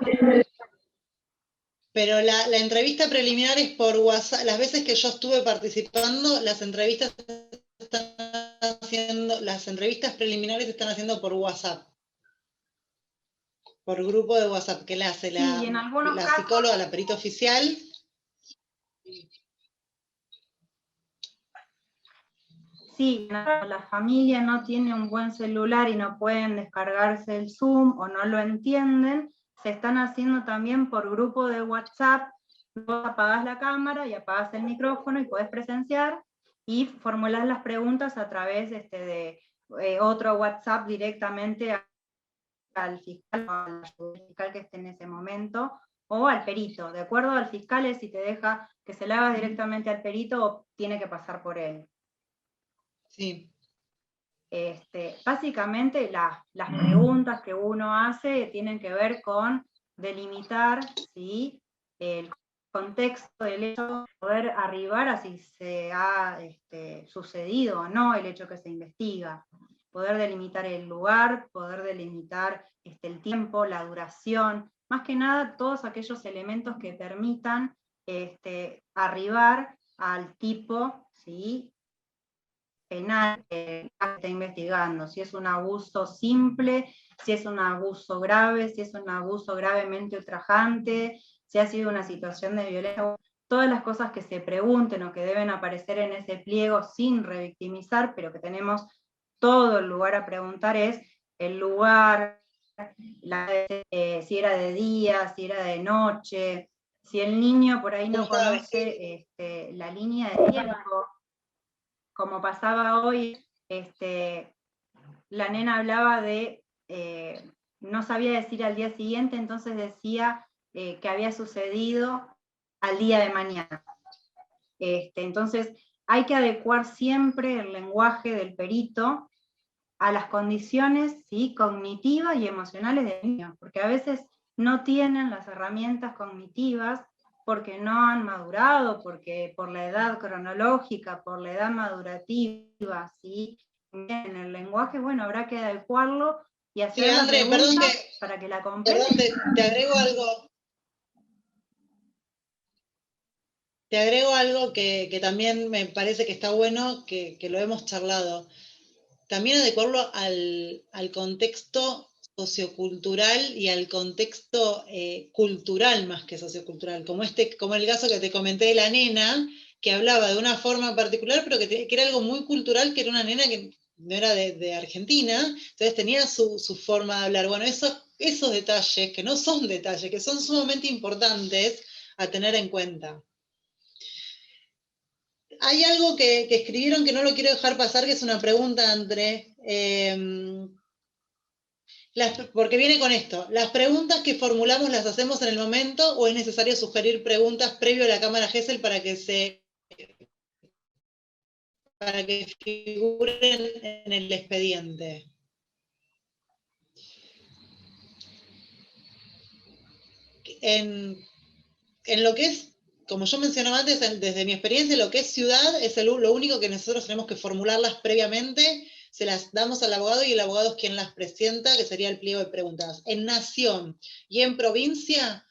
Pero la entrevista preliminar es por WhatsApp. Las veces que yo estuve participando, las entrevistas preliminares se están haciendo por WhatsApp. Por grupo de WhatsApp, que la hace la psicóloga, la perita oficial. Sí, la familia no tiene un buen celular y no pueden descargarse el Zoom o no lo entienden, se están haciendo también por grupo de WhatsApp. Vos apagás la cámara y apagás el micrófono y podés presenciar y formular las preguntas a través de otro WhatsApp directamente al fiscal o al fiscal que esté en ese momento, o al perito. De acuerdo al fiscal es si te deja que se le haga directamente al perito o tiene que pasar por él. Sí. Básicamente las preguntas que uno hace tienen que ver con delimitar, ¿sí?, el contexto del hecho, poder arribar a si se ha sucedido o no el hecho que se investiga, poder delimitar el lugar, poder delimitar el tiempo, la duración, más que nada todos aquellos elementos que permitan arribar al tipo, ¿sí?, penal que está investigando, si es un abuso simple, si es un abuso grave, si es un abuso gravemente ultrajante, si ha sido una situación de violencia, todas las cosas que se pregunten o que deben aparecer en ese pliego sin revictimizar, pero que tenemos todo el lugar a preguntar es el lugar, si era de día, si era de noche, si el niño por ahí no conoce la línea de tiempo. Como pasaba hoy, la nena hablaba de, no sabía decir al día siguiente, entonces decía que había sucedido al día de mañana. Entonces hay que adecuar siempre el lenguaje del perito a las condiciones, ¿sí?, cognitivas y emocionales del niño, porque a veces no tienen las herramientas cognitivas porque no han madurado, porque por la edad cronológica, por la edad madurativa, ¿sí? En el lenguaje, bueno, habrá que adecuarlo y hacer sí, André, para que la comprenda. Perdón, te agrego algo. Te agrego algo que también me parece que está bueno, que lo hemos charlado. También adecuarlo al contexto sociocultural y al contexto cultural más que sociocultural, como el caso que te comenté de la nena, que hablaba de una forma particular, pero que era algo muy cultural, que era una nena que no era de Argentina, entonces tenía su forma de hablar. Bueno, esos detalles, que no son detalles, que son sumamente importantes a tener en cuenta. Hay algo que escribieron que no lo quiero dejar pasar, que es una pregunta, André, porque viene con esto. ¿Las preguntas que formulamos las hacemos en el momento o es necesario sugerir preguntas previo a la cámara GESEL para que figuren en el expediente? En lo que es, como yo mencionaba antes, desde mi experiencia, lo que es ciudad es lo único que nosotros tenemos que formularlas previamente, se las damos al abogado y el abogado es quien las presenta, que sería el pliego de preguntas. En nación y en provincia,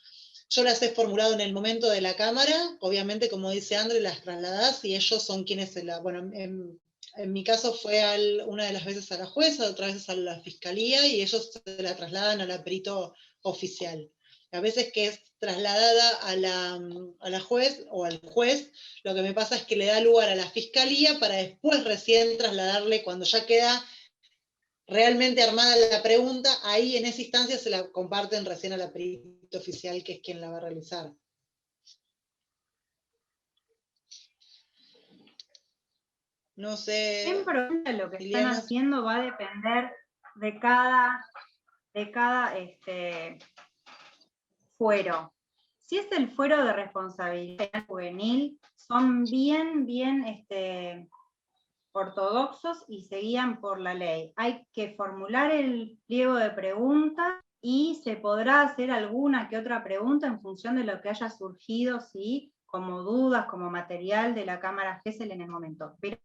yo las he formulado en el momento de la cámara, obviamente, como dice André, las trasladás y ellos son quienes bueno, en mi caso fue una de las veces a la jueza, otra vez a la fiscalía, y ellos se la trasladan a la perito oficial. A veces que es trasladada a la juez o al juez, lo que me pasa es que le da lugar a la fiscalía para después recién trasladarle, cuando ya queda realmente armada la pregunta, ahí en esa instancia se la comparten recién a la perito oficial, que es quien la va a realizar. No sé. Siempre lo que están Liliana. haciendo va a depender de cada fuero. Si es el fuero de responsabilidad juvenil, son bien ortodoxos y se guían por la ley. Hay que formular el pliego de preguntas y se podrá hacer alguna que otra pregunta en función de lo que haya surgido, ¿sí? Como dudas, como material de la Cámara Gesell en el momento. Pero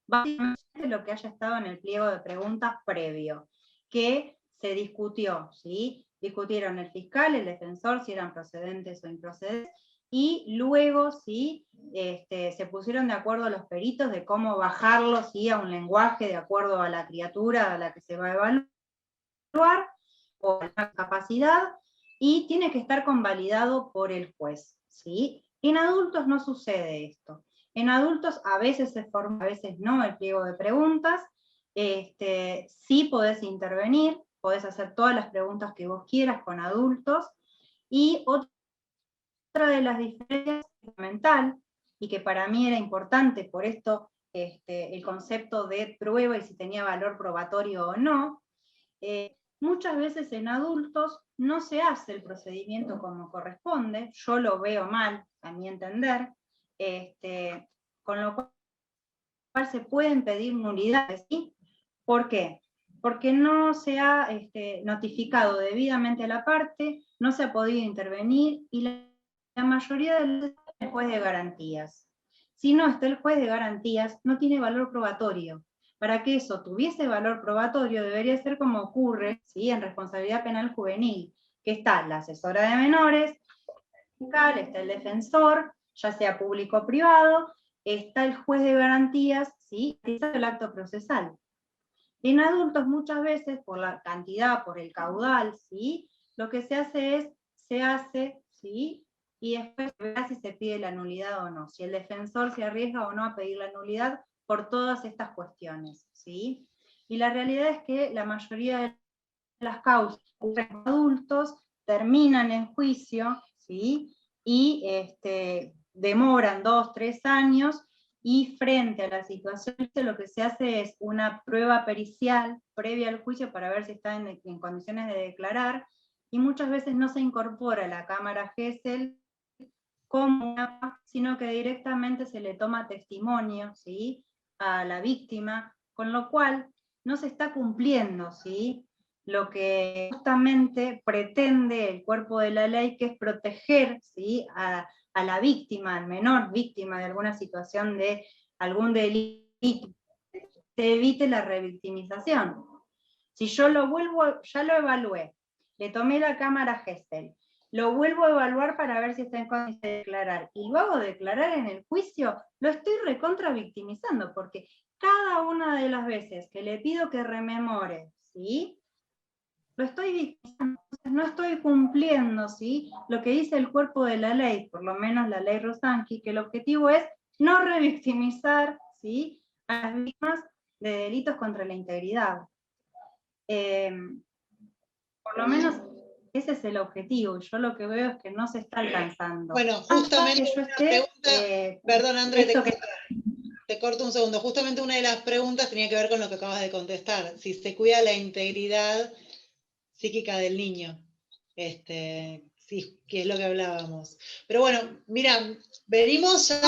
básicamente lo que haya estado en el pliego de preguntas previo, que se discutió, ¿sí? Discutieron el fiscal, el defensor, si eran procedentes o improcedentes, y luego, ¿sí? Se pusieron de acuerdo los peritos de cómo bajarlo, ¿sí? A un lenguaje de acuerdo a la criatura a la que se va a evaluar, o a la capacidad, y tiene que estar convalidado por el juez, ¿sí? En adultos no sucede esto. En adultos a veces se forma, a veces no, el pliego de preguntas. Sí podés intervenir, podés hacer todas las preguntas que vos quieras con adultos. Y otra de las diferencias fundamental, y que para mí era importante, por esto el concepto de prueba y si tenía valor probatorio o no, muchas veces en adultos no se hace el procedimiento como corresponde, yo lo veo mal, a mi entender, con lo cual se pueden pedir nulidades, ¿sí? ¿Por qué? Porque no se ha notificado debidamente a la parte, no se ha podido intervenir, y la mayoría de las veces está el juez de garantías. Si no está el juez de garantías, no tiene valor probatorio. Para que eso tuviese valor probatorio, debería ser como ocurre, ¿sí? En responsabilidad penal juvenil, que está la asesora de menores, está el defensor, ya sea público o privado, está el juez de garantías, ¿sí? Es el acto procesal. En adultos muchas veces, por la cantidad, por el caudal, ¿sí? Lo que se hace, ¿sí? Y después se verá si se pide la nulidad o no, si el defensor se arriesga o no a pedir la nulidad por todas estas cuestiones, ¿sí? Y la realidad es que la mayoría de las causas de adultos terminan en juicio, ¿sí? Y demoran 2, 3 años, y frente a la situación lo que se hace es una prueba pericial previa al juicio para ver si está en condiciones de declarar, y muchas veces no se incorpora a la Cámara Gesell como una, sino que directamente se le toma testimonio, ¿sí? A la víctima, con lo cual no se está cumpliendo, ¿sí? Lo que justamente pretende el cuerpo de la ley, que es proteger, ¿sí? a la víctima, al menor víctima de alguna situación de algún delito, se evite la revictimización. Si yo ya lo evalué, le tomé la Cámara Gesell, lo vuelvo a evaluar para ver si está en condiciones de declarar, y luego declarar en el juicio, lo estoy recontra victimizando, porque cada una de las veces que le pido que rememore, ¿sí? Lo estoy victimizando, no estoy cumpliendo, ¿sí? Lo que dice el cuerpo de la ley, por lo menos la ley Rosanqui, que el objetivo es no revictimizar, ¿sí? A las víctimas de delitos contra la integridad. Por lo menos ese es el objetivo, yo lo que veo es que no se está alcanzando. Bueno, justamente yo una pregunta, perdón André, te corto un segundo, justamente una de las preguntas tenía que ver con lo que acabas de contestar, si se cuida la integridad psíquica del niño, sí, que es lo que hablábamos. Pero bueno, mira, venimos ya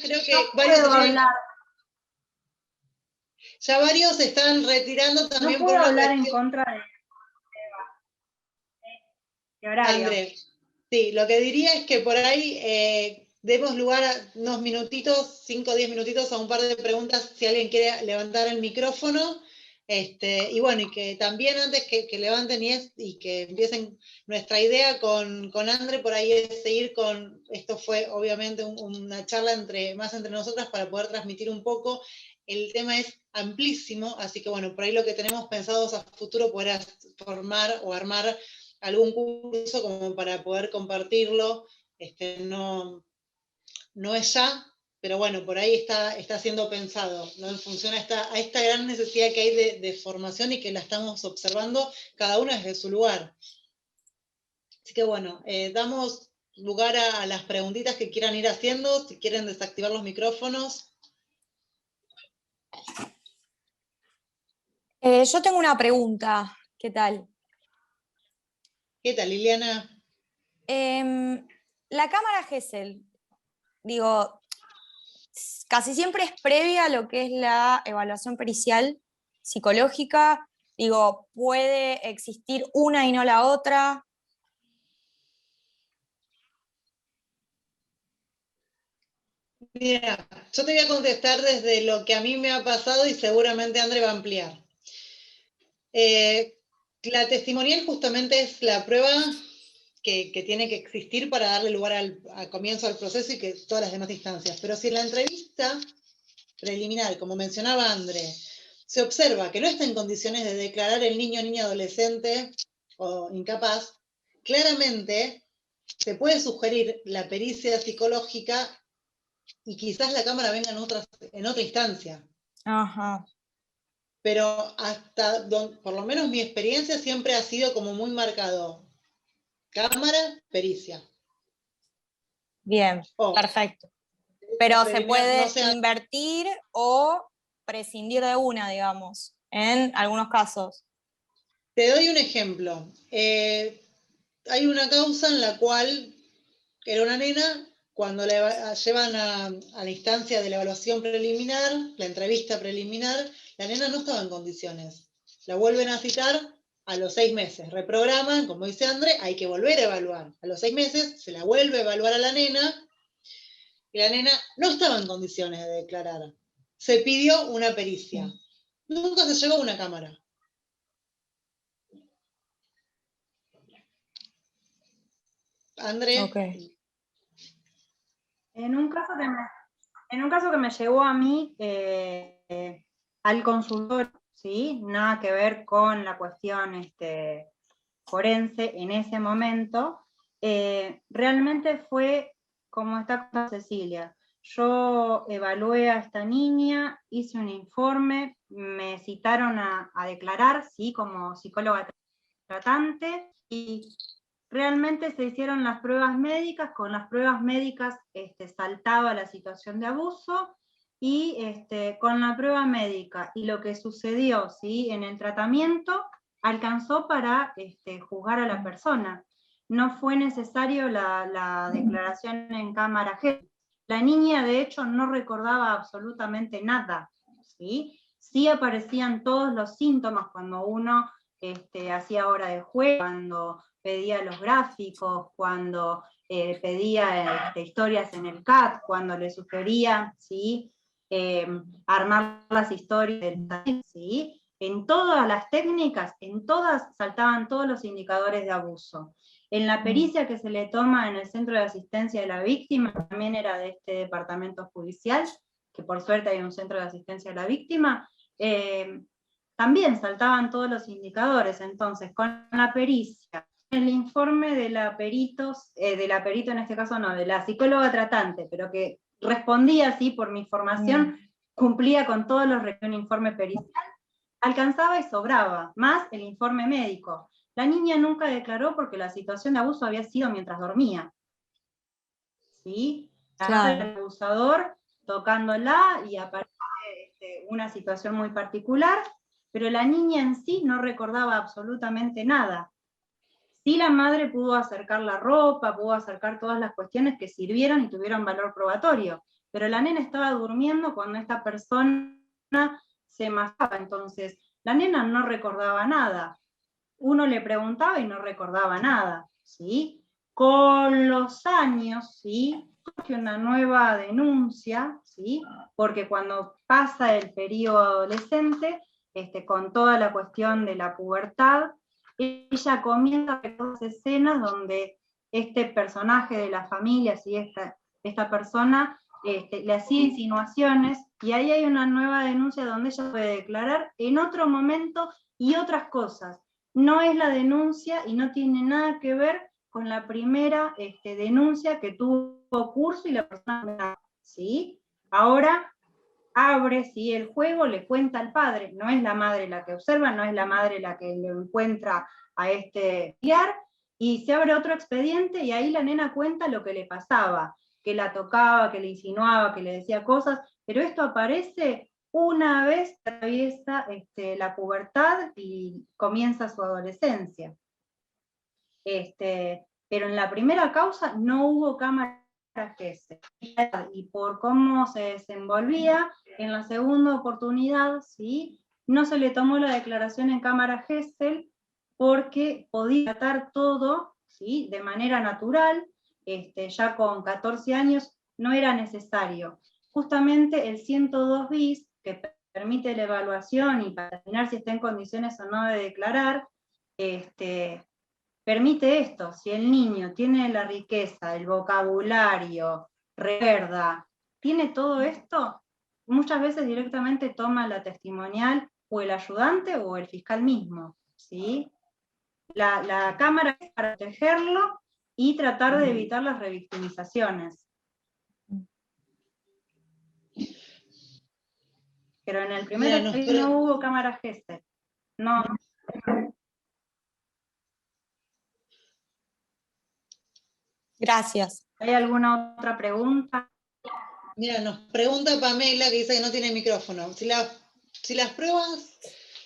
creo que ya varios se están retirando también no puedo por hablar en contra de horario. André, sí, lo que diría es que por ahí demos lugar a unos minutitos, 5 o 10 minutitos, a un par de preguntas, si alguien quiere levantar el micrófono, y bueno, y que también antes que levanten y que empiecen nuestra idea con André, por ahí es seguir con, esto fue obviamente una charla más entre nosotras para poder transmitir un poco. El tema es amplísimo, así que bueno, por ahí lo que tenemos pensados a futuro poder formar o armar algún curso como para poder compartirlo, no es ya, pero bueno, por ahí está siendo pensado, ¿no? En función a esta gran necesidad que hay de formación y que la estamos observando cada uno desde su lugar. Así que bueno, damos lugar a las preguntitas que quieran ir haciendo, si quieren desactivar los micrófonos. Yo tengo una pregunta, ¿qué tal? ¿Qué tal, Liliana? La cámara Gesell, digo, casi siempre es previa a lo que es la evaluación pericial psicológica. Digo, ¿puede existir una y no la otra? Mira, yo te voy a contestar desde lo que a mí me ha pasado y seguramente André va a ampliar. La testimonial justamente es la prueba que tiene que existir para darle lugar al comienzo del proceso y que todas las demás instancias. Pero si en la entrevista preliminar, como mencionaba André, se observa que no está en condiciones de declarar el niño, niña, adolescente o incapaz, claramente se puede sugerir la pericia psicológica y quizás la cámara venga en otra instancia. Ajá. Pero por lo menos mi experiencia siempre ha sido como muy marcado. Cámara, pericia. Bien, perfecto. Pero se puede invertir o prescindir de una, digamos, en algunos casos. Te doy un ejemplo. Hay una causa en la cual era una nena, cuando la llevan a la instancia de la evaluación preliminar, la entrevista preliminar, la nena no estaba en condiciones. La vuelven a citar a los 6 meses. Reprograman, como dice André, hay que volver a evaluar. A los 6 meses se la vuelve a evaluar a la nena y la nena no estaba en condiciones de declarar. Se pidió una pericia. Nunca se llegó a una cámara. André. Okay. En un caso que me llegó a mí al consultorio, ¿sí? Nada que ver con la cuestión forense en ese momento, realmente fue como está con Cecilia. Yo evalué a esta niña, hice un informe, me citaron a declarar, ¿sí? Como psicóloga tratante, y realmente se hicieron las pruebas médicas, con las pruebas médicas saltaba la situación de abuso, y con la prueba médica y lo que sucedió, ¿sí? En el tratamiento, alcanzó para juzgar a la persona. No fue necesario la declaración en cámara. La niña, de hecho, no recordaba absolutamente nada, ¿sí? Sí aparecían todos los síntomas cuando uno hacía hora de juego, cuando pedía los gráficos, cuando pedía historias en el CAT, cuando le sugería, ¿sí? Armar las historias, ¿sí? En todas las técnicas, en todas saltaban todos los indicadores de abuso. En la pericia que se le toma en el Centro de Asistencia de la Víctima, también era de este departamento judicial, que por suerte hay un Centro de Asistencia de la Víctima, también saltaban todos los indicadores. Entonces, con la pericia, el informe de la perito en este caso no, de la psicóloga tratante, pero que respondía así por mi formación, cumplía con todos los requisitos de un informe pericial, alcanzaba y sobraba, más el informe médico. La niña nunca declaró porque la situación de abuso había sido mientras dormía. ¿Sí? Claro. El abusador tocándola y aparece una situación muy particular, pero la niña en sí no recordaba absolutamente nada. Sí, la madre pudo acercar la ropa, pudo acercar todas las cuestiones que sirvieron y tuvieron valor probatorio, pero la nena estaba durmiendo cuando esta persona se mascaba, entonces la nena no recordaba nada. Uno le preguntaba y no recordaba nada, ¿sí? Con los años, ¿sí? Surge una nueva denuncia, ¿sí? Porque cuando pasa el periodo adolescente, con toda la cuestión de la pubertad, ella comienza a ver todas escenas donde este personaje de la familia, ¿sí? esta persona, le hacía insinuaciones, y ahí hay una nueva denuncia donde ella puede declarar en otro momento y otras cosas. No es la denuncia y no tiene nada que ver con la primera denuncia que tuvo curso y la persona, ¿sí? Ahora abre, ¿sí? El juego, le cuenta al padre, no es la madre la que observa, no es la madre la que lo encuentra a guiar, y se abre otro expediente y ahí la nena cuenta lo que le pasaba, que la tocaba, que le insinuaba, que le decía cosas, pero esto aparece una vez atraviesa la pubertad y comienza su adolescencia. Pero en la primera causa no hubo cámara Gesell. Y por cómo se desenvolvía, en la segunda oportunidad, ¿sí?, no se le tomó la declaración en cámara Gesell porque podía tratar todo, ¿sí?, de manera natural. Ya con 14 años no era necesario. Justamente el 102 bis, que permite la evaluación y para determinar si está en condiciones o no de declarar, permite esto: si el niño tiene la riqueza, el vocabulario, recuerda, tiene todo esto, muchas veces directamente toma la testimonial o el ayudante o el fiscal mismo, ¿sí? La cámara es para protegerlo y tratar de evitar las revictimizaciones. Pero en el primer expediente no hubo cámara Gesell. No. Gracias. ¿Hay alguna otra pregunta? Mira, nos pregunta Pamela, que dice que no tiene micrófono. Si las pruebas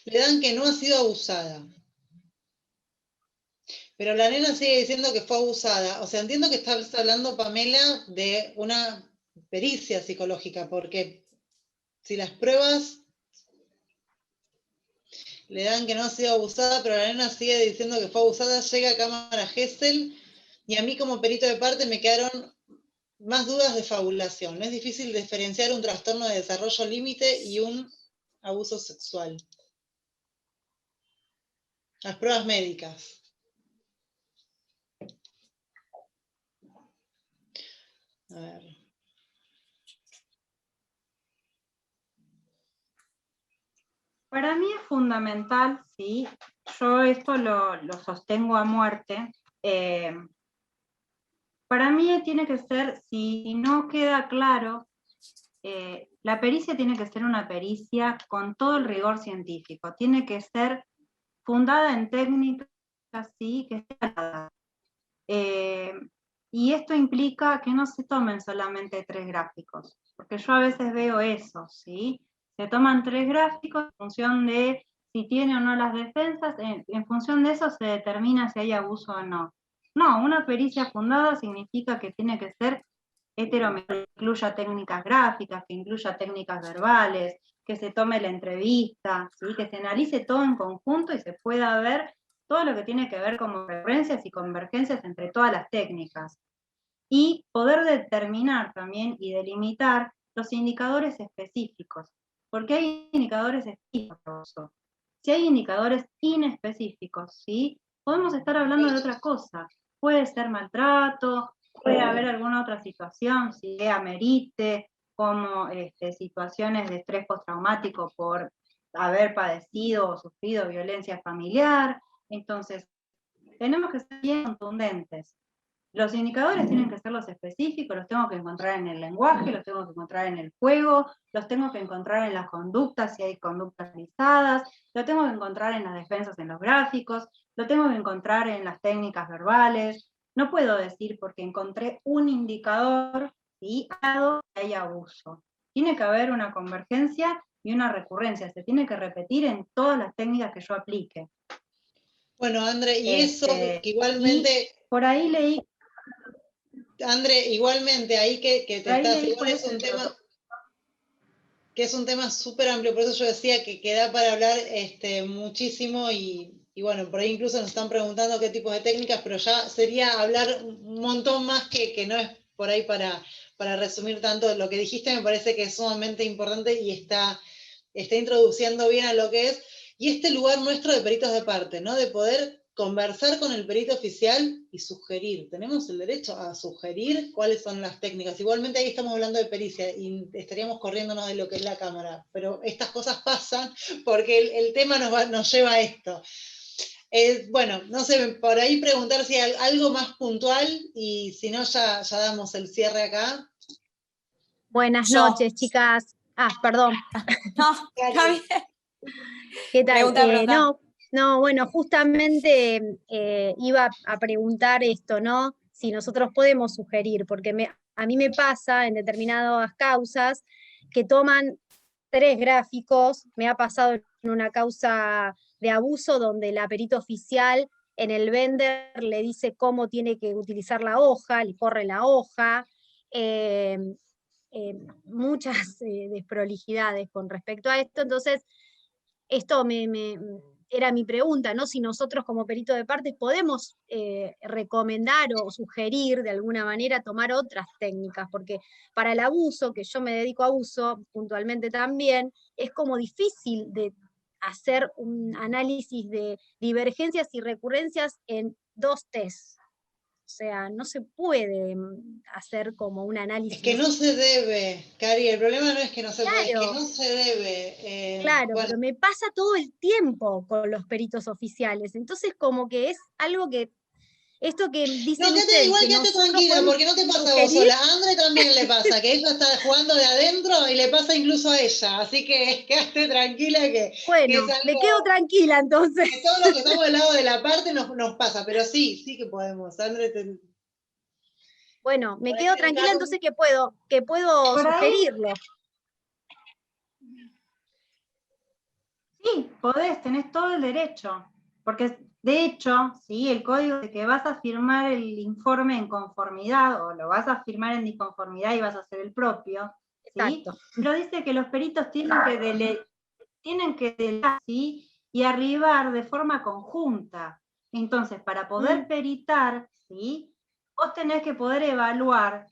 le dan que no ha sido abusada, pero la nena sigue diciendo que fue abusada. O sea, entiendo que estás hablando, Pamela, de una pericia psicológica, porque si las pruebas le dan que no ha sido abusada, pero la nena sigue diciendo que fue abusada, llega a cámara Gesell, y a mí como perito de parte me quedaron más dudas de fabulación. Es difícil diferenciar un trastorno de desarrollo límite y un abuso sexual. Las pruebas médicas. A ver. Para mí es fundamental, ¿sí? Yo esto lo sostengo a muerte. Para mí tiene que ser, si no queda claro, la pericia tiene que ser una pericia con todo el rigor científico, tiene que ser fundada en técnicas, ¿sí?, que y esto implica que no se tomen solamente 3 gráficos, porque yo a veces veo eso, ¿sí? Se toman 3 gráficos en función de si tiene o no las defensas, en función de eso se determina si hay abuso o no. No, una pericia fundada significa que tiene que ser heterométrica, que incluya técnicas gráficas, que incluya técnicas verbales, que se tome la entrevista, ¿sí?, que se analice todo en conjunto y se pueda ver todo lo que tiene que ver con recurrencias y convergencias entre todas las técnicas. Y poder determinar también y delimitar los indicadores específicos, porque hay indicadores específicos. Si hay indicadores inespecíficos, ¿sí?, podemos estar hablando de otra cosa. Puede ser maltrato, puede haber alguna otra situación, si amerite, como situaciones de estrés postraumático por haber padecido o sufrido violencia familiar. Entonces, tenemos que ser bien contundentes. Los indicadores tienen que ser los específicos, los tengo que encontrar en el lenguaje, los tengo que encontrar en el juego, los tengo que encontrar en las conductas, si hay conductas realizadas, lo tengo que encontrar en las defensas en los gráficos, lo tengo que encontrar en las técnicas verbales. No puedo decir porque encontré un indicador, ¿sí?, que hay abuso. Tiene que haber una convergencia y una recurrencia, se tiene que repetir en todas las técnicas que yo aplique. Bueno, André, y eso que igualmente... por ahí leí... André, igualmente, ahí que te estás... Igual es un tema... que es un tema súper amplio, por eso yo decía que da para hablar muchísimo y bueno, por ahí incluso nos están preguntando qué tipos de técnicas, pero ya sería hablar un montón más que no es por ahí para resumir tanto. Lo que dijiste me parece que es sumamente importante y está introduciendo bien a lo que es, y este lugar nuestro de peritos de parte, ¿no? De poder conversar con el perito oficial y sugerir. Tenemos el derecho a sugerir cuáles son las técnicas. Igualmente ahí estamos hablando de pericia y estaríamos corriéndonos de lo que es la cámara, pero estas cosas pasan porque el tema nos lleva a esto. Bueno, no sé, por ahí preguntar si hay algo más puntual y si no ya damos el cierre acá. Buenas noches, chicas. Perdón. No, está bien. ¿Qué tal? Pregunta. No, bueno, justamente iba a preguntar esto, ¿no? Si nosotros podemos sugerir, porque a mí me pasa en determinadas causas que toman 3 gráficos. Me ha pasado en una causa de abuso donde la perito oficial en el vender le dice cómo tiene que utilizar la hoja, le corre la hoja, eh, muchas desprolijidades con respecto a esto. Entonces, esto era mi pregunta, ¿no? Si nosotros como perito de partes podemos recomendar o sugerir de alguna manera tomar otras técnicas, porque para el abuso, que yo me dedico a abuso puntualmente también, es como difícil de hacer un análisis de divergencias y recurrencias en 2 tests. O sea, no se puede hacer como un análisis. Es que no se debe, Cari, el problema no es que no se puede, es Claro. que no se debe. Claro, Bueno, pero me pasa todo el tiempo con los peritos oficiales. Entonces, como que es algo que, esto que dicen no, ustedes, igual que quédate nosotros tranquila, podemos porque no te pasa a vos sugerir, sola. A Andre también le pasa, que ella está jugando de adentro y le pasa incluso a ella. Así que quédate tranquila que bueno, es me algo quedo tranquila entonces. que todos los que estamos del lado de la parte nos pasa, pero sí, sí que podemos. Andre, Bueno, me por quedo ahí tranquila Ricardo. entonces que puedo Por ahí, sugerirlo. Sí, podés, tenés todo el derecho, porque de hecho, sí, el código de que vas a firmar el informe en conformidad, o lo vas a firmar en disconformidad y vas a hacer el propio, ¿sí? Exacto. Pero dice que los peritos tienen que delegar, ¿sí? Y arribar de forma conjunta. Entonces, para poder peritar, ¿sí? Vos tenés que poder evaluar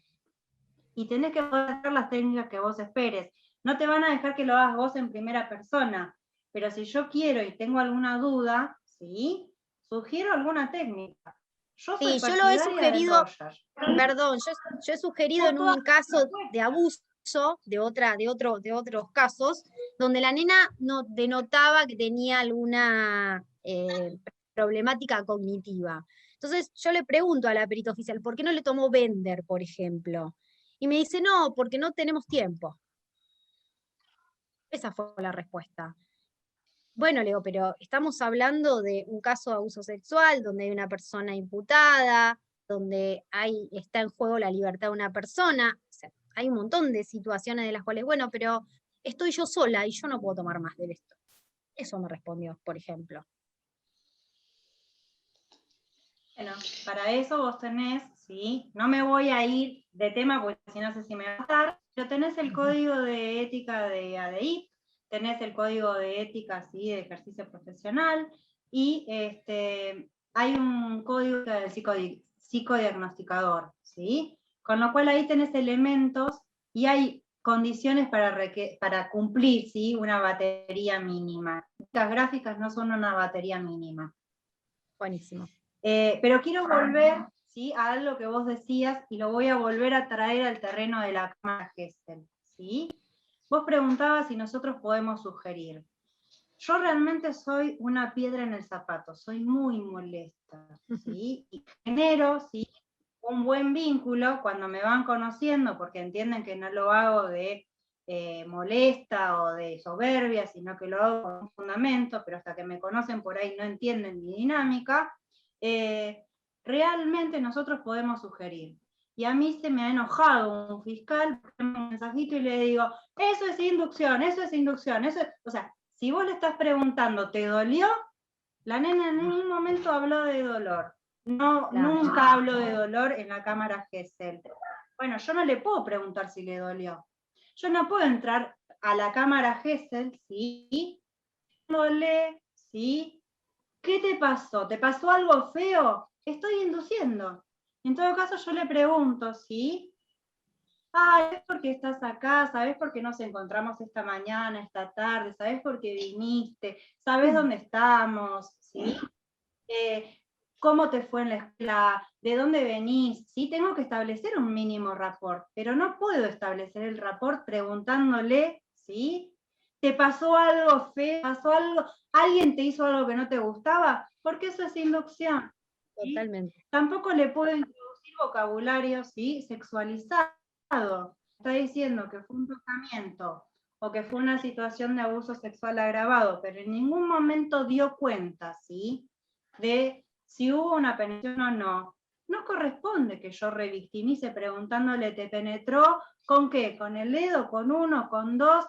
y tenés que poder hacer las técnicas que vos esperes. No te van a dejar que lo hagas vos en primera persona, pero si yo quiero y tengo alguna duda, ¿sí? Sugiero alguna técnica. Yo soy Sí, yo lo he partidaria del sugerido, Roger. perdón, yo he sugerido en un caso de abuso, de otros casos, donde la nena no denotaba que tenía alguna problemática cognitiva. Entonces yo le pregunto a la perita oficial, ¿por qué no le tomó Bender, por ejemplo? Y me dice, no, porque no tenemos tiempo. Esa fue la respuesta. Bueno, le digo, pero estamos hablando de un caso de abuso sexual, donde hay una persona imputada, donde está en juego la libertad de una persona. O sea, hay un montón de situaciones de las cuales, bueno, pero estoy yo sola y yo no puedo tomar más de esto. Eso me respondió, por ejemplo. Bueno, para eso vos tenés, ¿sí? No me voy a ir de tema porque si no sé si me va a matar, pero tenés el código de ética de ADI, tenés el código de ética, ¿sí? De ejercicio profesional, y hay un código del psicodiagnosticador, ¿sí? Con lo cual ahí tenés elementos y hay condiciones para cumplir, ¿sí? Una batería mínima. Las gráficas no son una batería mínima. Buenísimo. Pero quiero volver, ¿sí? A algo que vos decías y lo voy a volver a traer al terreno de la cámara Gesell, ¿sí? Vos preguntabas si nosotros podemos sugerir. Yo realmente soy una piedra en el zapato, soy muy molesta, ¿sí? Y genero, ¿sí? Un buen vínculo cuando me van conociendo, porque entienden que no lo hago de molesta o de soberbia, sino que lo hago con un fundamento, pero hasta que me conocen por ahí no entienden mi dinámica. Realmente nosotros podemos sugerir. Y a mí se me ha enojado un fiscal, un mensajito y le digo, eso es inducción, eso es inducción, eso es... O sea, si vos le estás preguntando, ¿te dolió? La nena en ningún momento habló de dolor. No, Claro. nunca hablo de dolor en la cámara Gesell. Bueno, yo no le puedo preguntar si le dolió. Yo no puedo entrar a la cámara Gesell, ¿sí? ¿Sí? ¿Qué te pasó? ¿Te pasó algo feo? Estoy induciendo. En todo caso, yo le pregunto, ¿sí? ¿Sabes por qué estás acá? ¿Sabes por qué nos encontramos esta mañana, esta tarde? ¿Sabes por qué viniste? ¿Sabes dónde estamos? ¿Sí? ¿Cómo te fue en la escuela? ¿De dónde venís? Sí, tengo que establecer un mínimo rapport, pero no puedo establecer el rapport preguntándole, ¿sí? ¿Te pasó algo feo? ¿Pasó algo? ¿Alguien te hizo algo que no te gustaba? Porque eso es inducción. ¿Sí? Totalmente. Tampoco le puedo introducir vocabulario, ¿sí? Sexualizado. Está diciendo que fue un tocamiento o que fue una situación de abuso sexual agravado, pero en ningún momento dio cuenta, ¿sí? De si hubo una penetración o no. No corresponde que yo revictimice preguntándole, ¿te penetró con qué? ¿Con el dedo? ¿Con uno? ¿Con dos?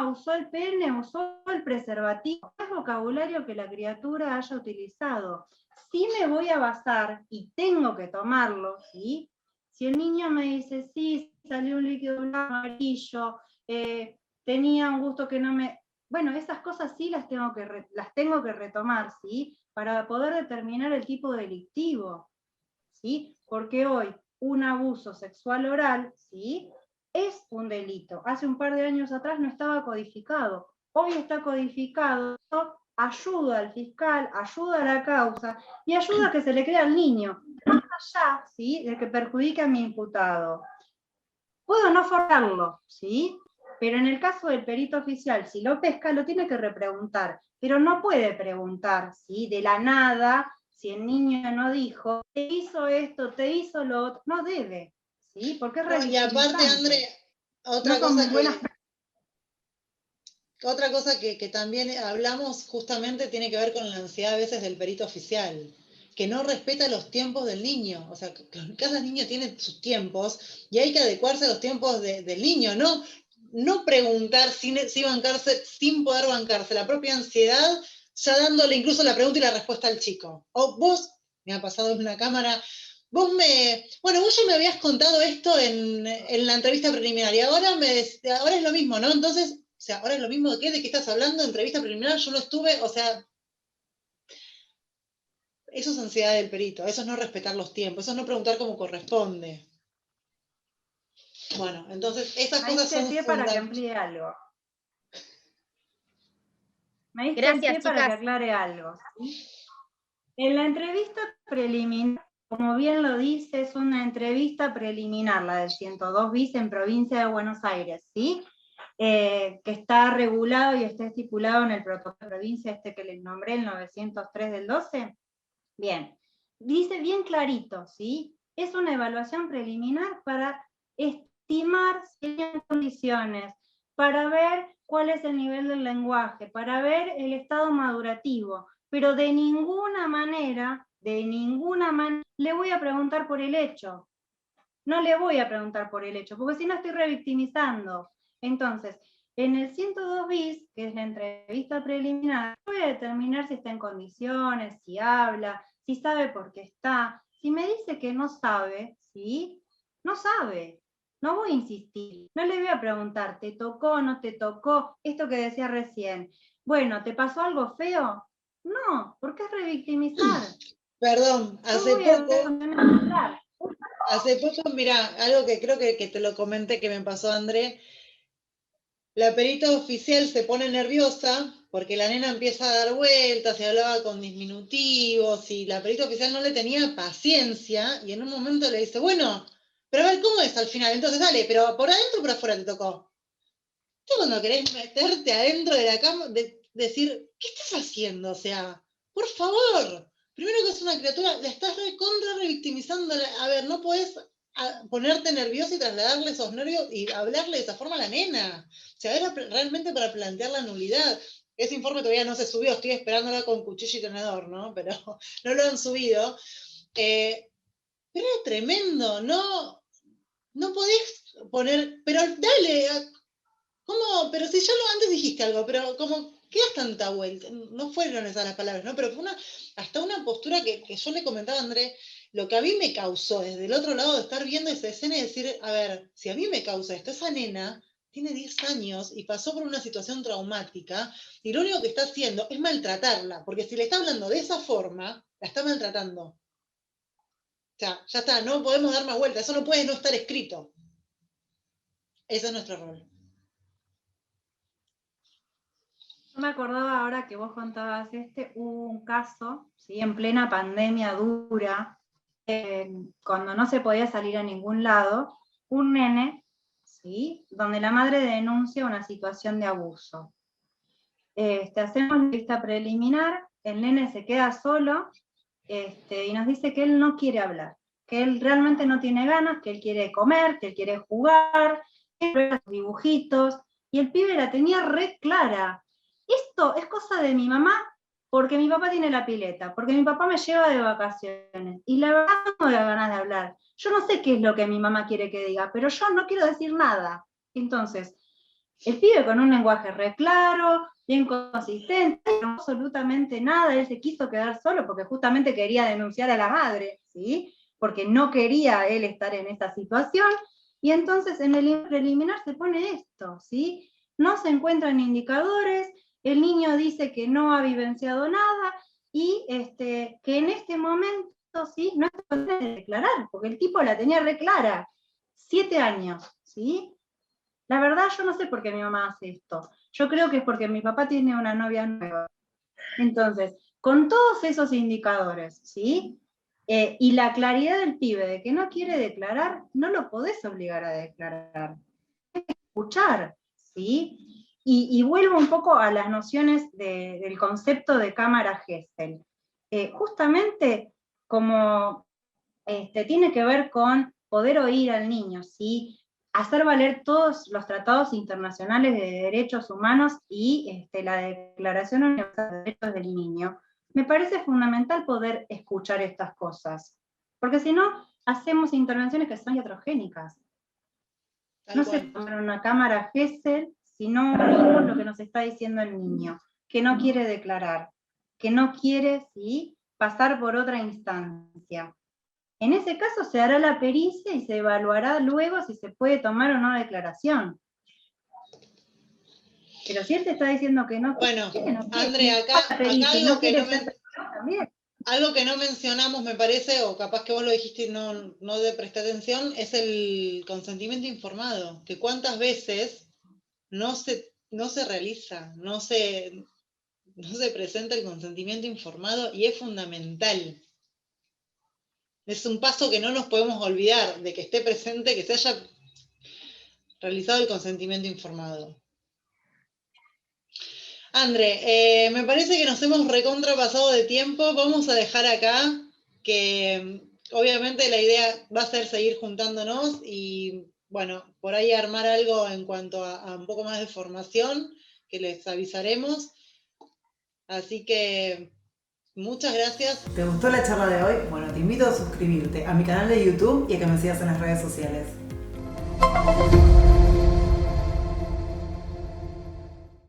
usó el pene, usó el preservativo, es vocabulario que la criatura haya utilizado. Sí me voy a basar, y tengo que tomarlo, ¿sí? Si el niño me dice, sí, salió un líquido amarillo, tenía un gusto que no me... Bueno, esas cosas sí las tengo que retomar, ¿sí? Para poder determinar el tipo delictivo, ¿sí? Porque hoy un abuso sexual oral, ¿sí?, es un delito. Hace un par de años atrás no estaba codificado. Hoy está codificado, ayuda al fiscal, ayuda a la causa y ayuda a que se le crea al niño, más allá, ¿sí?, de que perjudique a mi imputado. Puedo no formarlo, ¿sí?, pero en el caso del perito oficial, si lo pesca, lo tiene que repreguntar, pero no puede preguntar, ¿sí?, de la nada, si el niño no dijo, te hizo esto, te hizo lo otro, no debe, ¿sí?, porque es No, y aparte, André, otra cosa que también hablamos justamente tiene que ver con la ansiedad a veces del perito oficial, que no respeta los tiempos del niño. O sea, cada niño tiene sus tiempos y hay que adecuarse a los tiempos del niño, no preguntar sin bancarse, sin poder bancarse la propia ansiedad, ya dándole incluso la pregunta y la respuesta al chico. O vos, me ha pasado en una cámara, vos ya me habías contado esto en la entrevista preliminar y ahora es lo mismo, ¿no? Entonces, o sea, ahora es lo mismo ¿de qué estás hablando? Entrevista preliminar, yo no estuve, o sea, eso es ansiedad del perito, eso es no respetar los tiempos, eso es no preguntar como corresponde. Bueno, entonces esas cosas son fundamentales. Para que amplíe algo. Me diste Gracias, el pie para que chicas. aclare algo, ¿sí? En la entrevista preliminar, como bien lo dice, es una entrevista preliminar, la del 102 bis en provincia de Buenos Aires, ¿sí? Que está regulado y está estipulado en el protocolo de provincia que les nombré, el 903 del 12. Bien, dice bien clarito, ¿sí? Es una evaluación preliminar para estimar si hay condiciones, para ver cuál es el nivel del lenguaje, para ver el estado madurativo, pero de ninguna manera, le voy a preguntar por el hecho. No le voy a preguntar por el hecho, porque si no estoy revictimizando. Entonces, en el 102 bis, que es la entrevista preliminar, voy a determinar si está en condiciones, si habla, si sabe por qué está. Si me dice que no sabe, ¿sí? No sabe. No voy a insistir. No le voy a preguntar, ¿te tocó o no te tocó? Esto que decía recién. Bueno, ¿te pasó algo feo? No, porque es revictimizar. Perdón, hace poco, mira, algo que creo que te lo comenté que me pasó, André, la perita oficial se pone nerviosa porque la nena empieza a dar vueltas y hablaba con diminutivos y la perita oficial no le tenía paciencia y en un momento le dice, bueno, pero a ver, ¿cómo es al final? Entonces dale, pero ¿por adentro o por afuera te tocó? ¿Tú cuando querés meterte adentro de la cama, decir, ¿qué estás haciendo? O sea, por favor, primero que es una criatura, la estás revictimizando. A ver, no podés ponerte nervioso y trasladarle esos nervios y hablarle de esa forma a la nena. O sea, era realmente para plantear la nulidad. Ese informe todavía no se subió, estoy esperándola con cuchillo y tenedor, ¿no? Pero no lo han subido. Pero era tremendo, no podés poner, pero dale, ¿cómo? Pero si ya antes dijiste algo, pero como, ¿qué das tanta vuelta? No fueron esas las palabras, ¿no? Pero fue hasta una postura que yo le comentaba a André, lo que a mí me causó desde el otro lado de estar viendo esa escena y decir, a ver, si a mí me causa esto, esa nena tiene 10 años y pasó por una situación traumática y lo único que está haciendo es maltratarla, porque si le está hablando de esa forma, la está maltratando. O sea, ya está, no podemos dar más vueltas, eso no puede no estar escrito. Ese es nuestro rol. Yo me acordaba ahora que vos contabas hubo un caso, ¿sí?, en plena pandemia dura, cuando no se podía salir a ningún lado, un nene, ¿sí?, donde la madre denuncia una situación de abuso. Hacemos la lista preliminar, el nene se queda solo, y nos dice que él no quiere hablar, que él realmente no tiene ganas, que él quiere comer, que él quiere jugar, que prueba sus dibujitos, y el pibe la tenía re clara. Esto es cosa de mi mamá, porque mi papá tiene la pileta, porque mi papá me lleva de vacaciones, y la verdad no me da ganas de hablar. Yo no sé qué es lo que mi mamá quiere que diga, pero yo no quiero decir nada. Entonces, El pibe con un lenguaje re claro, bien consistente, no absolutamente nada, él se quiso quedar solo porque justamente quería denunciar a la madre, ¿sí? Porque no quería él estar en esta situación, y entonces en el preliminar se pone esto, ¿sí? No se encuentran indicadores, el niño dice que no ha vivenciado nada, y que en este momento, ¿sí? No se puede declarar, porque el tipo la tenía re clara, 7 años, ¿sí? La verdad yo no sé por qué mi mamá hace esto. Yo creo que es porque mi papá tiene una novia nueva. Entonces, con todos esos indicadores, ¿sí? Y la claridad del pibe de que no quiere declarar, no lo podés obligar a declarar. Hay que escuchar, ¿sí? Y vuelvo un poco a las nociones del concepto de cámara Gesell. Justamente como tiene que ver con poder oír al niño, ¿sí? Hacer valer todos los tratados internacionales de derechos humanos y la Declaración Universal de Derechos del Niño, me parece fundamental poder escuchar estas cosas, porque si no, hacemos intervenciones que son iatrogénicas. No se toma una cámara Gesell si no oímos lo que nos está diciendo el niño, que no quiere declarar, que no quiere, ¿sí?, pasar por otra instancia. En ese caso se hará la pericia y se evaluará luego si se puede tomar o no declaración. Pero si él te está diciendo que no bueno, quiere, no quiere, André, acá algo que no mencionamos, me parece, o capaz que vos lo dijiste y no le presté atención, es el consentimiento informado, que cuántas veces no se realiza, no se presenta el consentimiento informado, y es fundamental. Es un paso que no nos podemos olvidar, de que esté presente, que se haya realizado el consentimiento informado. André, me parece que nos hemos recontrapasado de tiempo. Vamos a dejar acá, que obviamente la idea va a ser seguir juntándonos y, bueno, por ahí armar algo en cuanto a un poco más de formación, que les avisaremos. Así que muchas gracias. ¿Te gustó la charla de hoy? Bueno, te invito a suscribirte a mi canal de YouTube y a que me sigas en las redes sociales.